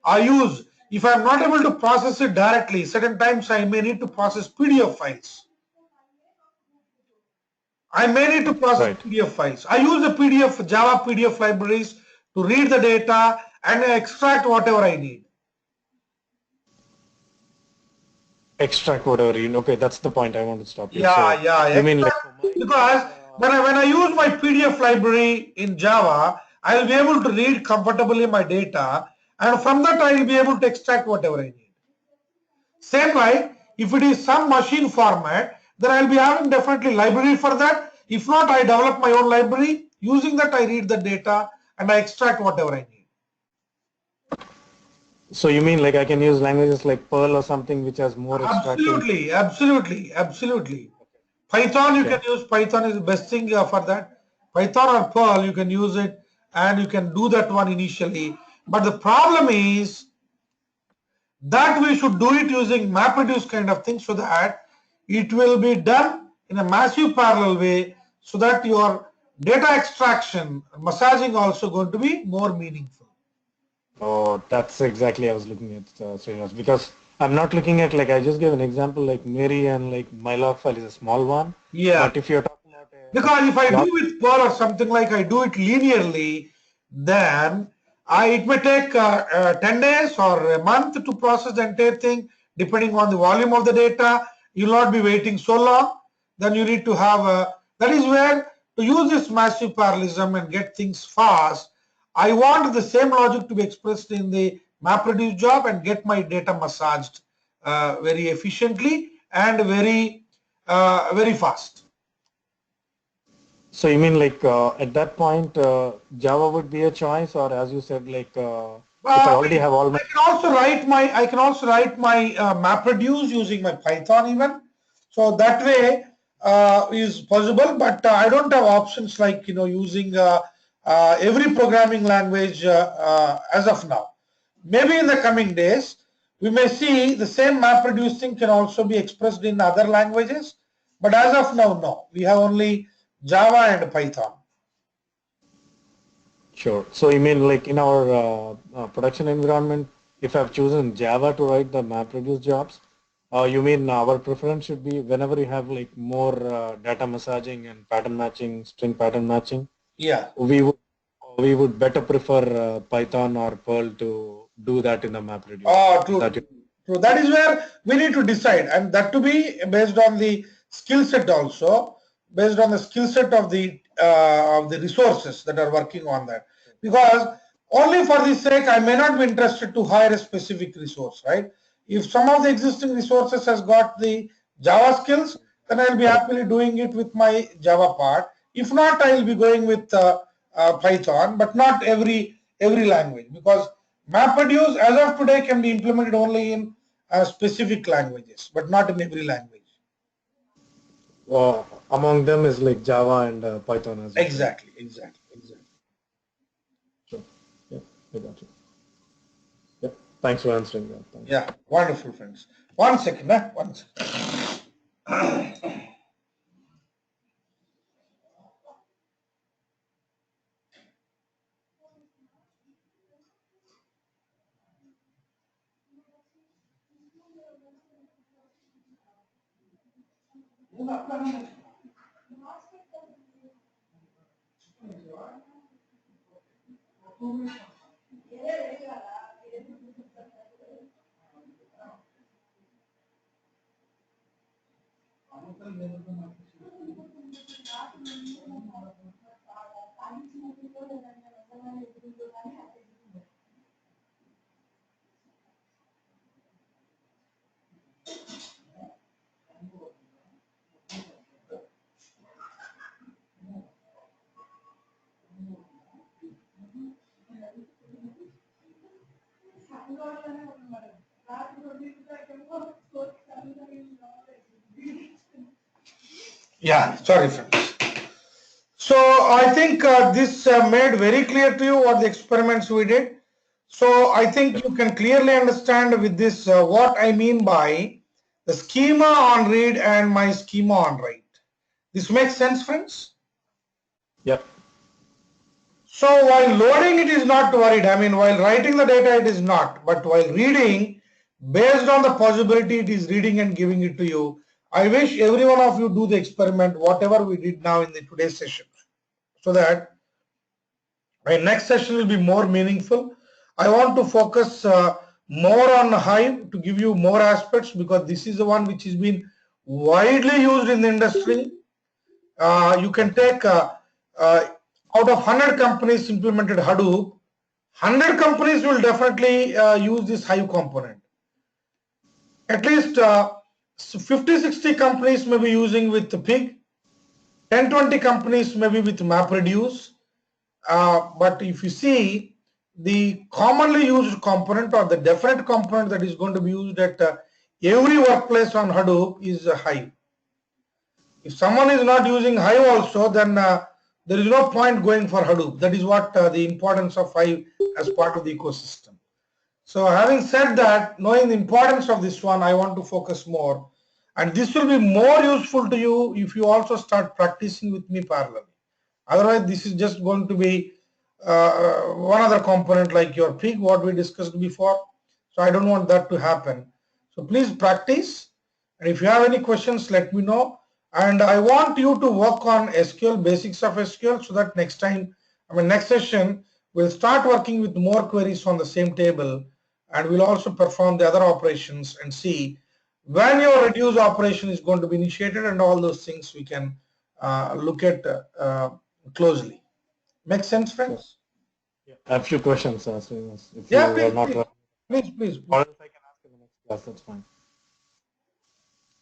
I use, if I'm not able to process it directly, certain times I may need to process PDF files. I may need to process Right. PDF files. I use the PDF, Java PDF libraries to read the data and extract whatever I need. Extract whatever you, okay, that's the point I want to stop you. Yeah, So yeah. you mean like Extract, for my because case, when I use my PDF library in Java, I'll be able to read comfortably my data, and from that I'll be able to extract whatever I need. Same like if it is some machine format, then I'll be having definitely library for that. If not, I develop my own library. Using that, I read the data and I extract whatever I need. so you mean like I can use languages like Perl or something which has more extracting? Absolutely. Python, you Okay. can use Python is the best thing for that. Python or Perl, you can use it and you can do that one initially. But the problem is that we should do it using MapReduce kind of thing so that it will be done in a massive parallel way so that your data extraction, massaging also going to be more meaningful. Oh, that's exactly I was looking at, Srinivas, because I'm not looking at, like I just gave an example like Mary and like my log file is a small one, Yeah. but if you're talking about Because if I a do lot, with Perl or something like I do it linearly, then it may take 10 days or a month to process the entire thing, depending on the volume of the data. You'll not be waiting so long. Then you need to have that is where to use this massive parallelism and get things fast. I want the same logic to be expressed in the MapReduce job and get my data massaged very efficiently and very fast. so you mean like at that point Java would be a choice, or as you said, like if I already have all my I can also write my MapReduce using my Python even. So that way is possible, but I don't have options like using every programming language as of now. Maybe in the coming days we may see the same MapReduce thing can also be expressed in other languages, but as of now, no. We have only Java and Python. Sure. So you mean like in our production environment, if I've chosen Java to write the MapReduce jobs, you mean our preference should be whenever you have like more data massaging and pattern matching, string pattern matching, Yeah. we would better prefer Python or Perl to do that in the MapReduce. Oh, Is true, that true, it? true. That is where we need to decide, and that to be based on the skill set also, based on the skill set of the resources that are working on that. Because only for the sake, I may not be interested to hire a specific resource, right? If some of the existing resources has got the Java skills, then I'll be Correct. happily doing it with my Java part. If not, I'll be going with Python, but not every language because MapReduce as of today can be implemented only in specific languages, but not in every language. Among them is like Java and Python, as you said. Exactly. Sure. Yeah, I got you. Yeah. Thanks for answering that. Thanks. Yeah, wonderful, friends. One second, huh? One second. Yeah, sorry, friends. So I think this made very clear to you what the experiments we did. So I think you can clearly understand with this what I mean by the schema on read and my schema on write. This makes sense, friends? Yep. So while loading it is not worried. I mean, while writing the data it is not. But while reading, based on the possibility, it is reading and giving it to you. I wish every one of you do the experiment, whatever we did now in the today's session, so that my next session will be more meaningful. I want to focus more on Hive to give you more aspects, because this is the one which has been widely used in the industry. You can take uh, out of 100 companies implemented Hadoop, 100 companies will definitely use this Hive component. At least 50-60 companies may be using with the pig, 10-20 companies maybe with MapReduce. But if you see the commonly used component or the definite component that is going to be used at every workplace on Hadoop is Hive. If someone is not using Hive also, then there is no point going for Hadoop. That is what the importance of Hive as part of the ecosystem. So having said that, knowing the importance of this one, I want to focus more. And this will be more useful to you if you also start practicing with me parallelly. Otherwise, this is just going to be one other component like your pig, what we discussed before. So I don't want that to happen. So please practice. And if you have any questions, let me know. And I want you to work on SQL, basics of SQL, so that next time, next session, we'll start working with more queries on the same table, and we'll also perform the other operations and see when your reduce operation is going to be initiated, and all those things we can look at closely. Make sense, Sure. friends? Yeah. I have a few questions, Srinivas. If Yeah, you are please, not, please, please, please, or please. else I can ask in the next class. That's fine.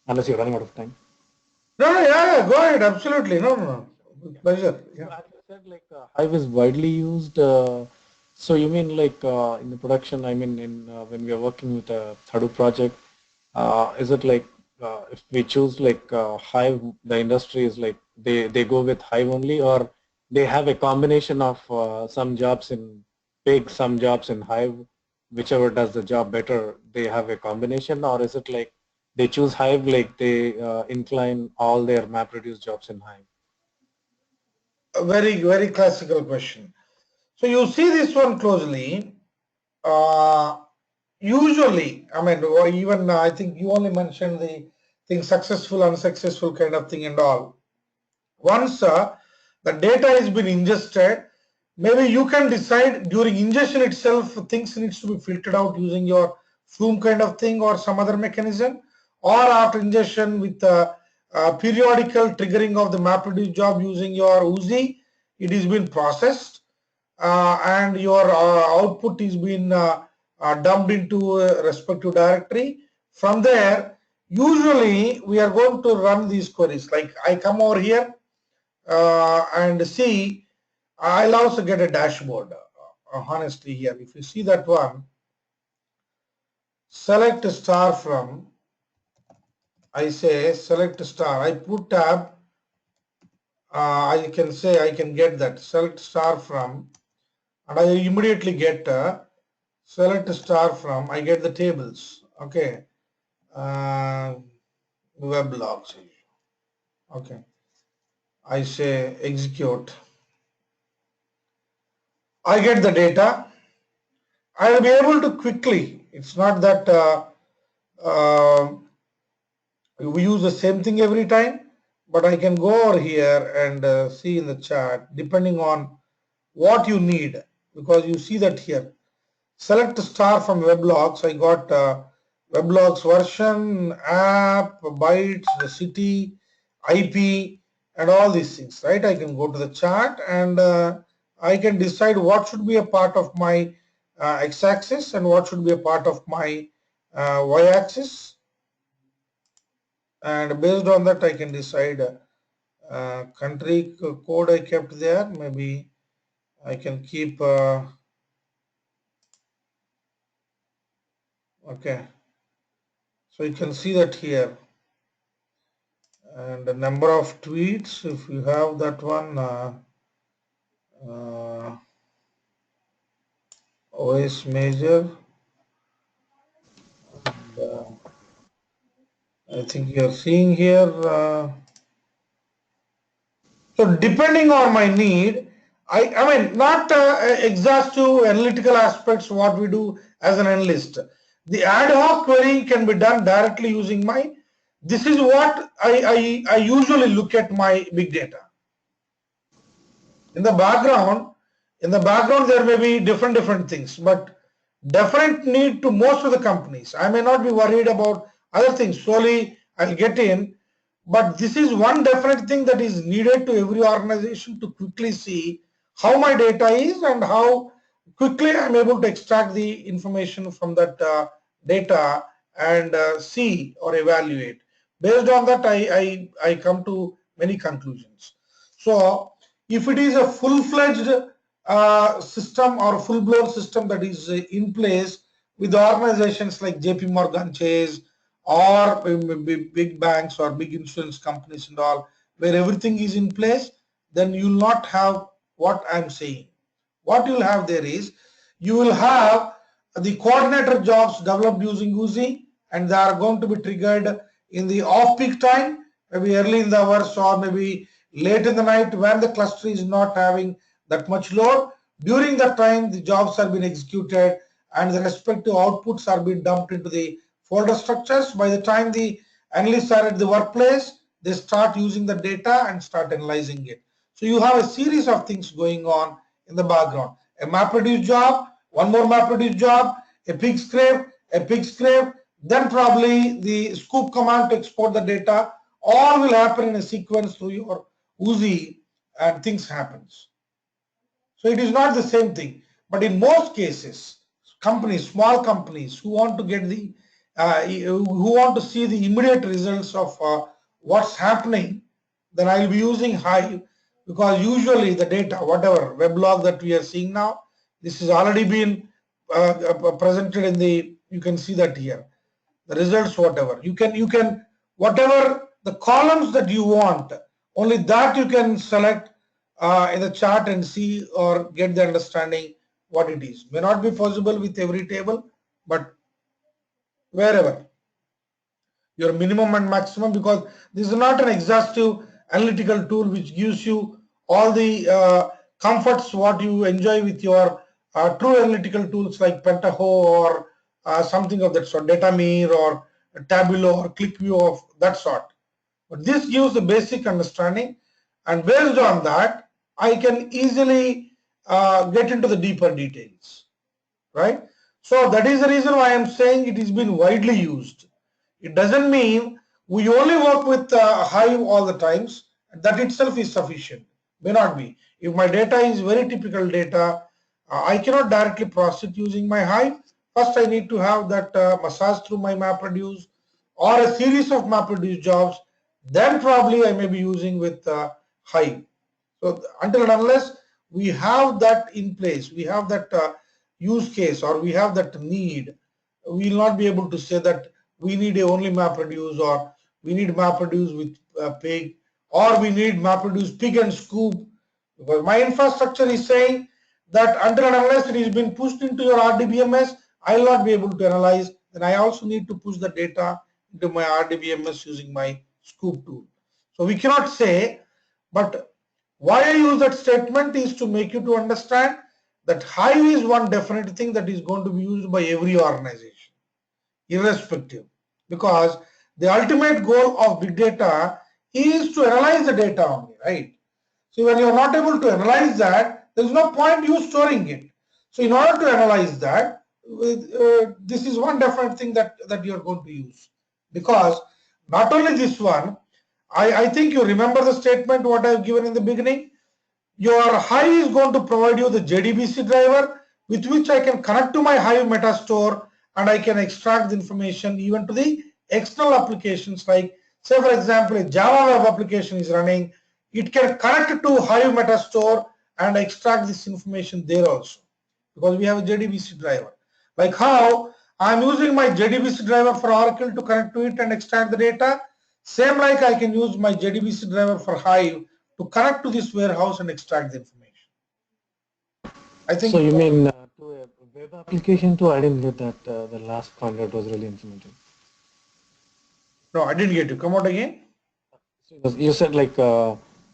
Unless you're running out of time. No, no, yeah, go ahead. Absolutely. No, no, no. With pleasure. So Yeah. as you said, like Hive is widely used. So you mean like in the production? I mean, in when we are working with a Hadoop project, is it like if we choose like Hive, the industry is like they go with Hive only, or they have a combination of some jobs in Pig, some jobs in Hive, whichever does the job better, they have a combination, or is it like they choose Hive, like they incline all their MapReduce jobs in Hive? A very, very classical question. So you see this one closely. Uh, Usually, or even I think you only mentioned the thing successful, unsuccessful kind of thing and all. Once the data has been ingested, maybe you can decide during ingestion itself things needs to be filtered out using your Flume kind of thing or some other mechanism, or after ingestion with periodical triggering of the MapReduce job using your Uzi, it is been processed and your output is been dumped into a respective directory. From there, usually we are going to run these queries. Like I come over here and see, I'll also get a dashboard. Honestly, here, if you see that one, select star from, I say select star, I put tab, I can say I can get that select star from, and I immediately get select star from, I get the tables. Okay, web logs. Okay, I say execute. I get the data. I will be able to quickly. It's not that uh, we use the same thing every time, but I can go over here and see in the chart depending on what you need, because you see that here. Select star from weblogs. I got weblogs version, app, bytes, the city, IP, and all these things, right? I can go to the chart and I can decide what should be a part of my x-axis and what should be a part of my y-axis. And based on that, I can decide country code I kept there. Maybe I can keep, okay. So you can see that here. And the number of tweets, if you have that one, uh, OS major, I think you are seeing here So depending on my need, I mean, not exhaustive analytical aspects what we do as an analyst. The ad hoc querying can be done directly using my, this is what I usually look at my big data. In the background, there may be different things, but different need to most of the companies. I may not be worried about other things. Slowly I'll get in, but this is one definite thing that is needed to every organization to quickly see how my data is and how quickly I'm able to extract the information from that data and see or evaluate. Based on that, I come to many conclusions. So if it is a full-fledged system or full-blown system that is in place with organizations like JP Morgan Chase or big banks or big insurance companies and all, where everything is in place, then you will not have what I'm saying. What you will have there is, you will have the coordinator jobs developed using Uzi, and they are going to be triggered in the off-peak time, maybe early in the hours or maybe late in the night when the cluster is not having that much load. During that time, the jobs are being executed and the respective outputs are being dumped into the folder structures. By the time the analysts are at the workplace, they start using the data and start analyzing it. So you have a series of things going on in the background. A MapReduce job, one more MapReduce job, a pig scrape, then probably the scoop command to export the data. All will happen in a sequence through your Uzi and things happens. So it is not the same thing. But in most cases, companies, small companies who want to get the, who want to see the immediate results of what's happening, then I'll be using Hive, because usually the data, whatever weblog that we are seeing now, this has already been presented in the, you can see that here, the results, whatever. You can, whatever the columns that you want, only that you can select in the chart and see or get the understanding what it is. May not be possible with every table, but wherever your minimum and maximum, because this is not an exhaustive analytical tool which gives you all the comforts what you enjoy with your true analytical tools like Pentaho or something of that sort, Datamir or Tableau or ClickView of that sort. But this gives the basic understanding, and based on that, I can easily get into the deeper details, right? So that is the reason why I'm saying it has been widely used. It doesn't mean we only work with Hive all the times. That itself is sufficient. May not be. If my data is very typical data, I cannot directly process it using my Hive. First, I need to have that massage through my MapReduce or a series of MapReduce jobs. Then probably I may be using with Hive. So until and unless we have that in place, we have that use case or we have that need, we will not be able to say that we need a only MapReduce or we need MapReduce with pig or we need MapReduce pig and scoop, because my infrastructure is saying that until and unless it has been pushed into your RDBMS, I will not be able to analyze. Then I also need to push the data into my RDBMS using my scoop tool. So we cannot say, but why I use that statement is to make you to understand that Hive is one definite thing that is going to be used by every organization, irrespective, because the ultimate goal of big data is to analyze the data only, right? So when you are not able to analyze that, there is no point you storing it. So in order to analyze that, this is one definite thing that you are going to use, because not only this one, I think you remember the statement what I have given in the beginning. Your Hive is going to provide you the JDBC driver with which I can connect to my Hive metastore and I can extract the information even to the external applications, like say for example a Java web application is running, it can connect to Hive metastore and extract this information there also, because we have a JDBC driver. Like how I'm using my JDBC driver for Oracle to connect to it and extract the data, same like I can use my JDBC driver for Hive to connect to this warehouse and extract the information. I So think. you mean to a web application too? I didn't get that the last point that was really informative. No, I didn't get you. Come out again. So you said like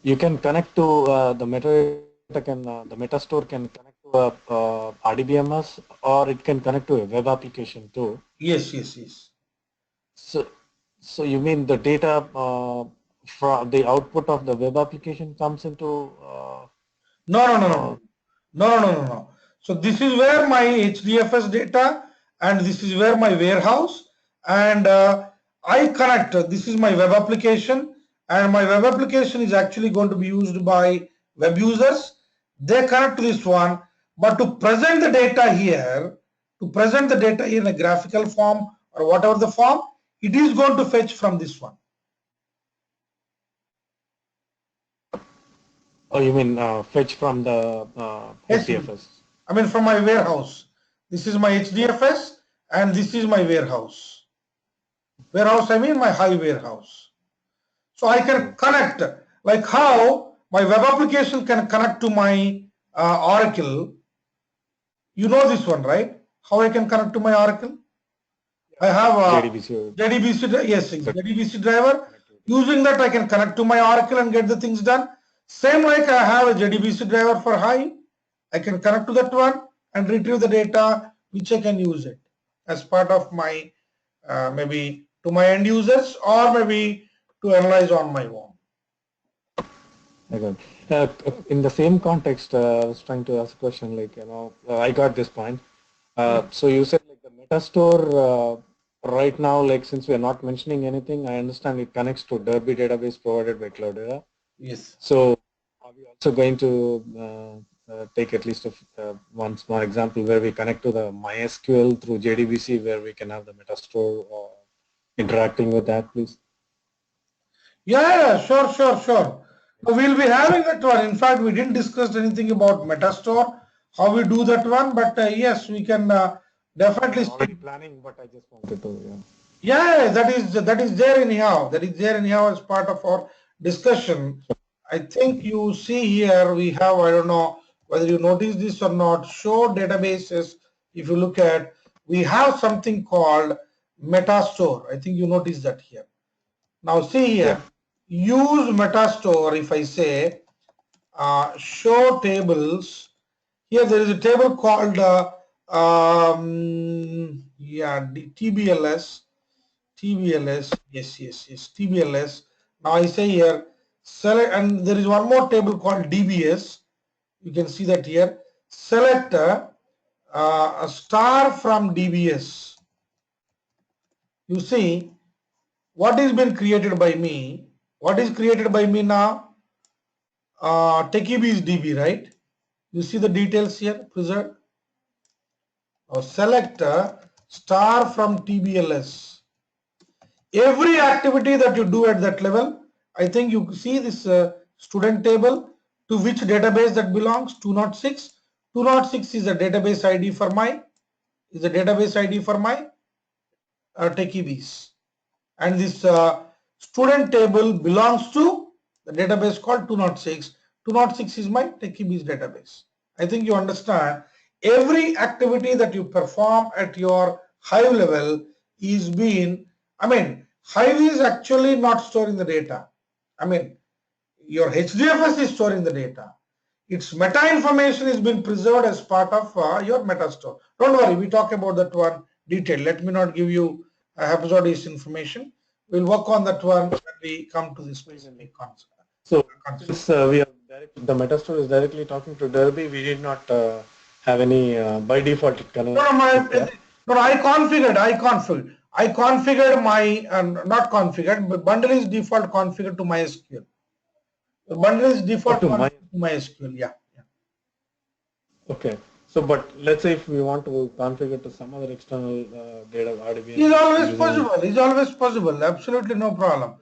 You can connect to the metadata the metastore can connect to a RDBMS, or it can connect to a web application too. Yes, yes, yes. So, so you mean the data from the output of the web application comes into No, no, no, no, uh, no. No, no, no, no, no. So this is where my HDFS data and this is where my warehouse and I connect. This is my web application and my web application is actually going to be used by web users. They connect to this one, but to present the data here, in a graphical form or whatever the form, it is going to fetch from this one. oh, you mean fetch from the Yes, HDFS? I mean from my warehouse. This is my HDFS and this is my warehouse. Warehouse, I mean my Hive warehouse. So I can connect, like how my web application can connect to my Oracle. You know this one, right? How I can connect to my Oracle? I have a JDBC. JDBC, yes, JDBC driver. Using that, I can connect to my Oracle and get the things done. Same like I have a JDBC driver for Hive. I can connect to that one and retrieve the data, which I can use it as part of my maybe to my end users or maybe to analyze on my own. Okay. In the same context, I was trying to ask a question like, I got this point. So you said like the Metastore right now, like since we are not mentioning anything, I understand it connects to Derby database provided by Cloudera. Yes. So are we also going to take at least one small example where we connect to the MySQL through JDBC where we can have the Metastore interacting with that, please? Yeah, sure, sure, sure. So we'll be having that one. In fact, we didn't discuss anything about Metastore, how we do that one, but yes, we can definitely We're already see. planning, but I just wanted to, yeah. Yeah, that is there anyhow. That is there anyhow as part of our discussion. I think you see here we have, I don't know whether you notice this or not, show databases. If you look at, we have something called Metastore. I think you notice that here. Now see Yeah. here, use Metastore. If I say show tables, here there is a table called TBLS. TBLS, yes, yes, yes, TBLS. Now I say here, select, and there is one more table called DBS. You can see that here. Select a star from DBS. You see what is been created by me. What is created by me now? TechieBees DB, right? You see the details here preserved. Now select star from TBLS. Every activity that you do at that level, I think you see this student table to which database that belongs, 206. 206 is a database ID for my TechieBees, and this student table belongs to the database called 206. 206 is my TechieBees database. I think you understand every activity that you perform at your Hive level is being, Hive is actually not storing the data. Your HDFS is storing the data. Its meta information is being preserved as part of your metastore. Don't worry, we talk about that one detail. Let me not give you haphazardous information. We'll work on that one when we come to this specific concept. So since we are the Metastore is directly talking to Derby, we did not have any by default it connects with that. I configured my, not configured, but bundle is default configured to MySQL. The bundle is Or default to my configured to MySQL, yeah. okay. So, but let's say if we want to configure to some other external data RDBMS Is always using possible. Is always possible. Absolutely no problem.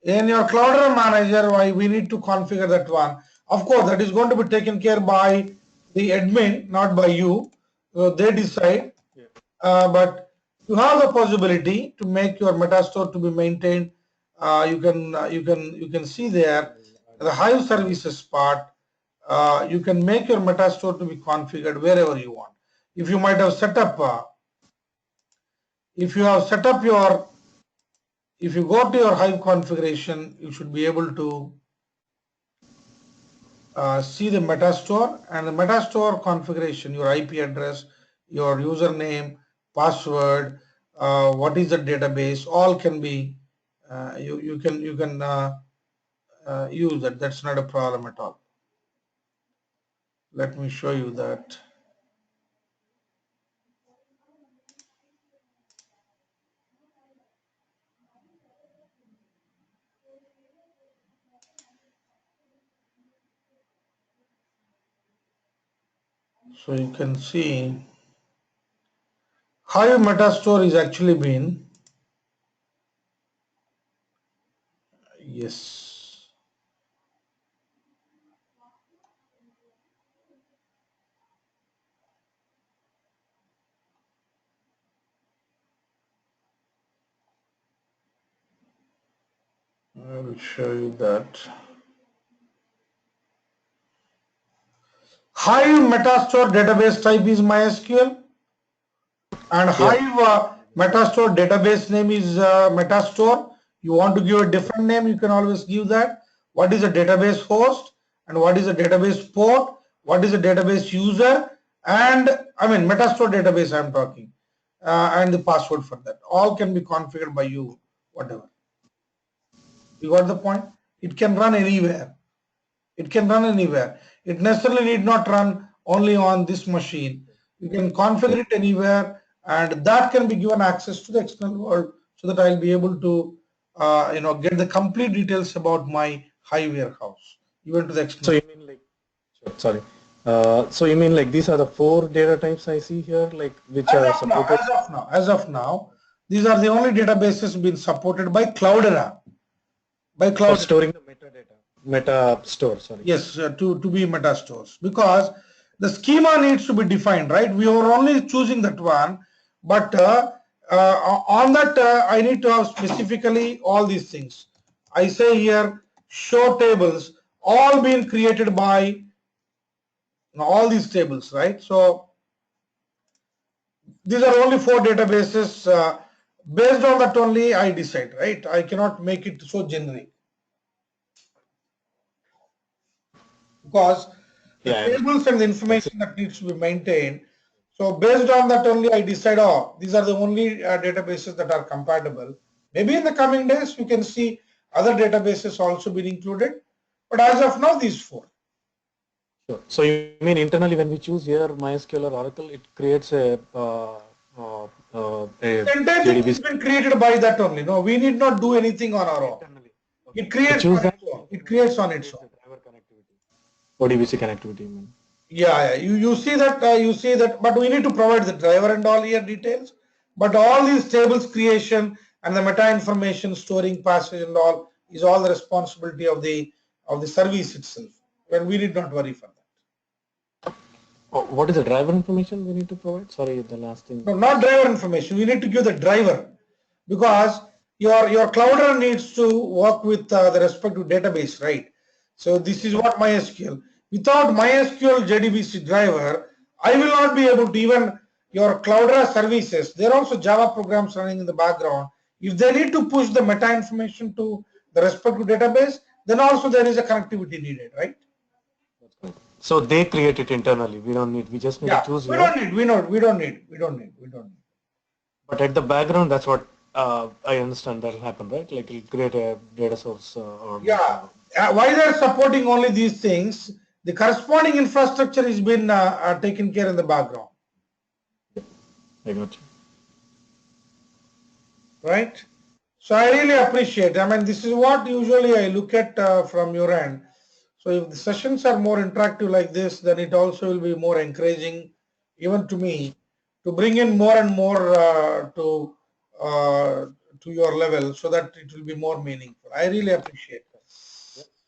In your Cloudera manager, why we need to configure that one. Of course, that is going to be taken care by the admin, not by you. So they decide. yeah. But you have the possibility to make your metastore to be maintained. You can see there the Hive services part. You can make your metastore to be configured wherever you want. If you might have set up, if you have set up your, if you go to your Hive configuration, you should be able to see the metastore, and the metastore configuration, your IP address, your username, password, what is the database, all can be you can use that. That's not a problem at all. Let me show you that. So you can see Hive metastore is actually been, yes. I will show you that. Hive metastore database type is MySQL, and Yeah. Hive metastore database name is metastore. You want to give a different name, you can always give that. What is a database host, and what is a database port, what is a database user, and I mean metastore database I'm talking, and the password for that. All can be configured by you, whatever. You got the point? It can run anywhere. It can run anywhere. It necessarily need not run only on this machine. You can configure it anywhere, and that can be given access to the external world, so that I'll be able to get the complete details about my Hive warehouse, even to the So external. you mean like, sorry. So you mean like these are the 4 data types I see here, like which As are of now, supported these are the only databases being supported by Cloudera. By for Cloudera. storing the metadata, meta store, sorry. Yes, to be meta stores, because the schema needs to be defined, right? We are only choosing that one, but on that I need to have specifically all these things. I say here show tables, all being created by all these tables, right? So these are only 4 databases. Based on that only I decide, right? I cannot make it so generic, because the Yeah, I understand. tables and the That's it. information that needs to be maintained. So based on that only I decide, oh, these are the only databases that are compatible. Maybe in the coming days we can see other databases also being included, but as of now these 4. Sure. So you mean internally when we choose here MySQL or Oracle, it creates a The entire thing has JDBC been created by that only. No, we need not do anything on our own. internally. Okay. It We creates choose on that its and own. It internally creates on it its creates own. the driver connectivity. ODBC connectivity, you mean? Yeah, yeah. You see that, but we need to provide the driver and all here details. But all these tables creation and the meta information storing passage and all is all the responsibility of the service itself. When we need not worry for that. Oh, what is the driver information we need to provide? Sorry, the last thing. No, not driver information. We need to give the driver, because your Cloudera needs to work with the respective database, right? So this is what MySQL. Without MySQL JDBC driver, I will not be able to even your Cloudera services. There are also Java programs running in the background. If they need to push the meta information to the respective database, then also there is a connectivity needed, right? So they create it internally. We don't need. We just need to Yeah, choose we here. don't need. We don't need. But at the background, that's what I understand that will happen, right? Like it'll create a data source or like. Yeah, why they're supporting only these things, the corresponding infrastructure has been taken care in the background, I got you. right? So I really appreciate. I mean, this is what usually I look at from your end. So if the sessions are more interactive like this, then it also will be more encouraging, even to me, to bring in more and more to your level, so that it will be more meaningful. I really appreciate.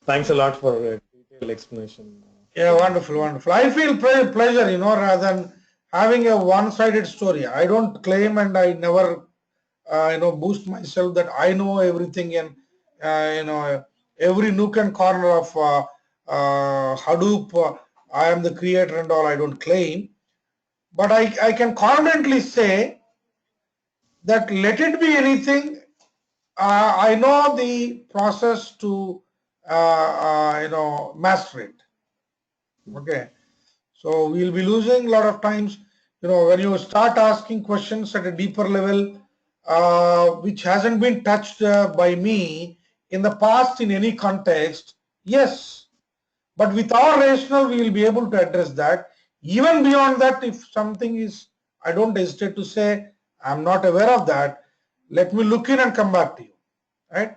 Thanks a lot for a detailed explanation, Yeah, Srinivas. wonderful, wonderful. I feel pleasure, rather than having a one-sided story. I don't claim, and I never, boost myself that I know everything, and every nook and corner of Hadoop. I am the creator and all. I don't claim, but I can confidently say that let it be anything. I know the process to master it. Okay. So we'll be losing a lot of times, when you start asking questions at a deeper level, which hasn't been touched by me in the past in any context. Yes, but with our rational, we will be able to address that. Even beyond that, if something is, I don't hesitate to say, I'm not aware of that, let me look in and come back to you, right?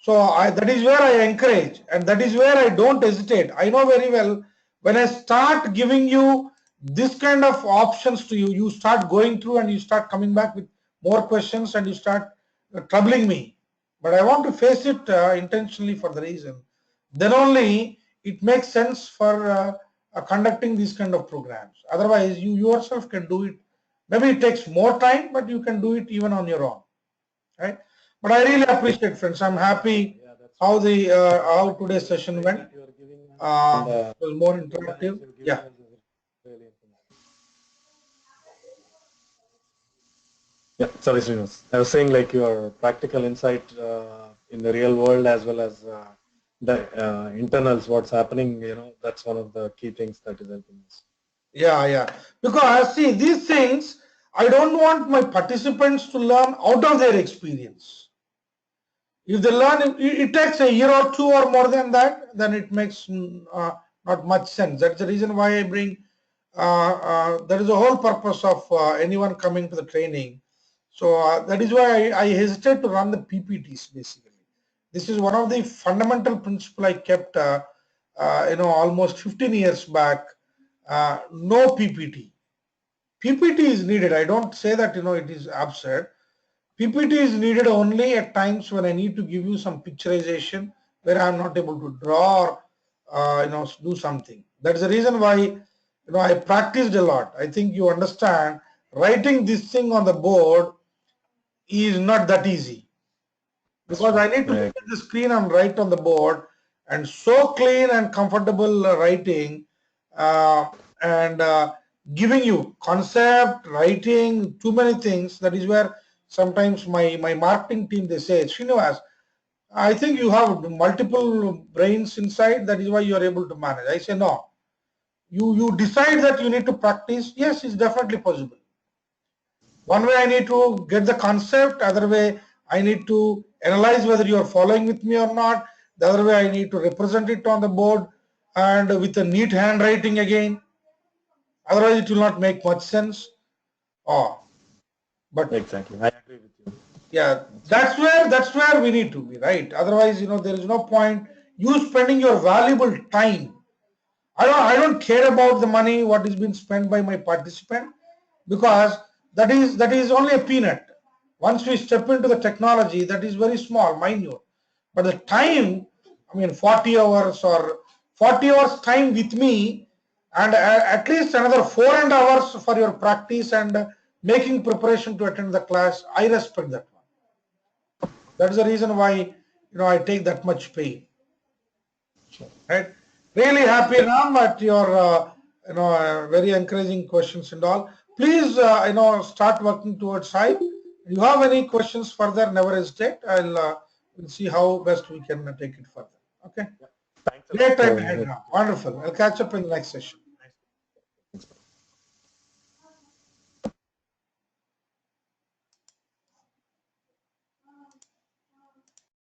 So that is where I encourage, and that is where I don't hesitate. I know very well when I start giving you this kind of options to you, you start going through and you start coming back with more questions and you start troubling me. But I want to face it intentionally for the reason. Then only it makes sense for conducting these kind of programs. Otherwise, you yourself can do it. Maybe it takes more time, but you can do it even on your own, right? But I really appreciate, friends. I'm happy Yeah, that's how right. the how today's The session insight went. that you are giving us and It was more the insights interactive. you're giving Yeah, us is really informative. Yeah, sorry, Srinivas. I was saying like your practical insight in the real world as well as the internals, what's happening, that's one of the key things that is helping us. yeah. Because see, these things, I don't want my participants to learn out of their experience. If they learn, it takes a year or two or more than that, then it makes not much sense. That's the reason why I bring. That is the whole purpose of anyone coming to the training. So that is why I hesitate to run the PPTs basically. This is one of the fundamental principle I kept, almost 15 years back. No PPT. PPT is needed. I don't say that it is absurd. PPT is needed only at times when I need to give you some picturization where I'm not able to draw or do something. That's the reason why I practiced a lot. I think you understand writing this thing on the board is not that easy That's because true. I need to Yeah, I look at agree. the screen and write on the board, and so clean and comfortable writing, uh, and giving you concept writing too many things. That is where sometimes my marketing team, they say, Srinivas, I think you have multiple brains inside, that is why you are able to manage. I say no, you decide that you need to practice. Yes, it's definitely possible. One way I need to get the concept, other way I need to analyze whether you are following with me or not. The other way I need to represent it on the board and with a neat handwriting again. Otherwise it will not make much sense. Oh, but Exactly. I agree with you. yeah, That's right. that's where we need to be, right? Otherwise, there is no point you spending your valuable time. I don't care about the money what is being spent by my participant, because that is only a peanut. Once we step into the technology, that is very small, minute. But the time, I mean, 40 hours or 40 hours time with me, and at least another 4.5 hours for your practice and making preparation to attend the class, I respect that one. That is the reason why I take that much pain. Sure. Right? Really happy, Ram, at your very encouraging questions and all. Please, start working towards Hive. You have any questions further? Never hesitate. We'll see how best we can take it further. Okay. Yeah. Thanks a lot Great time for ahead, Ram. Wonderful. I'll catch up in the next session.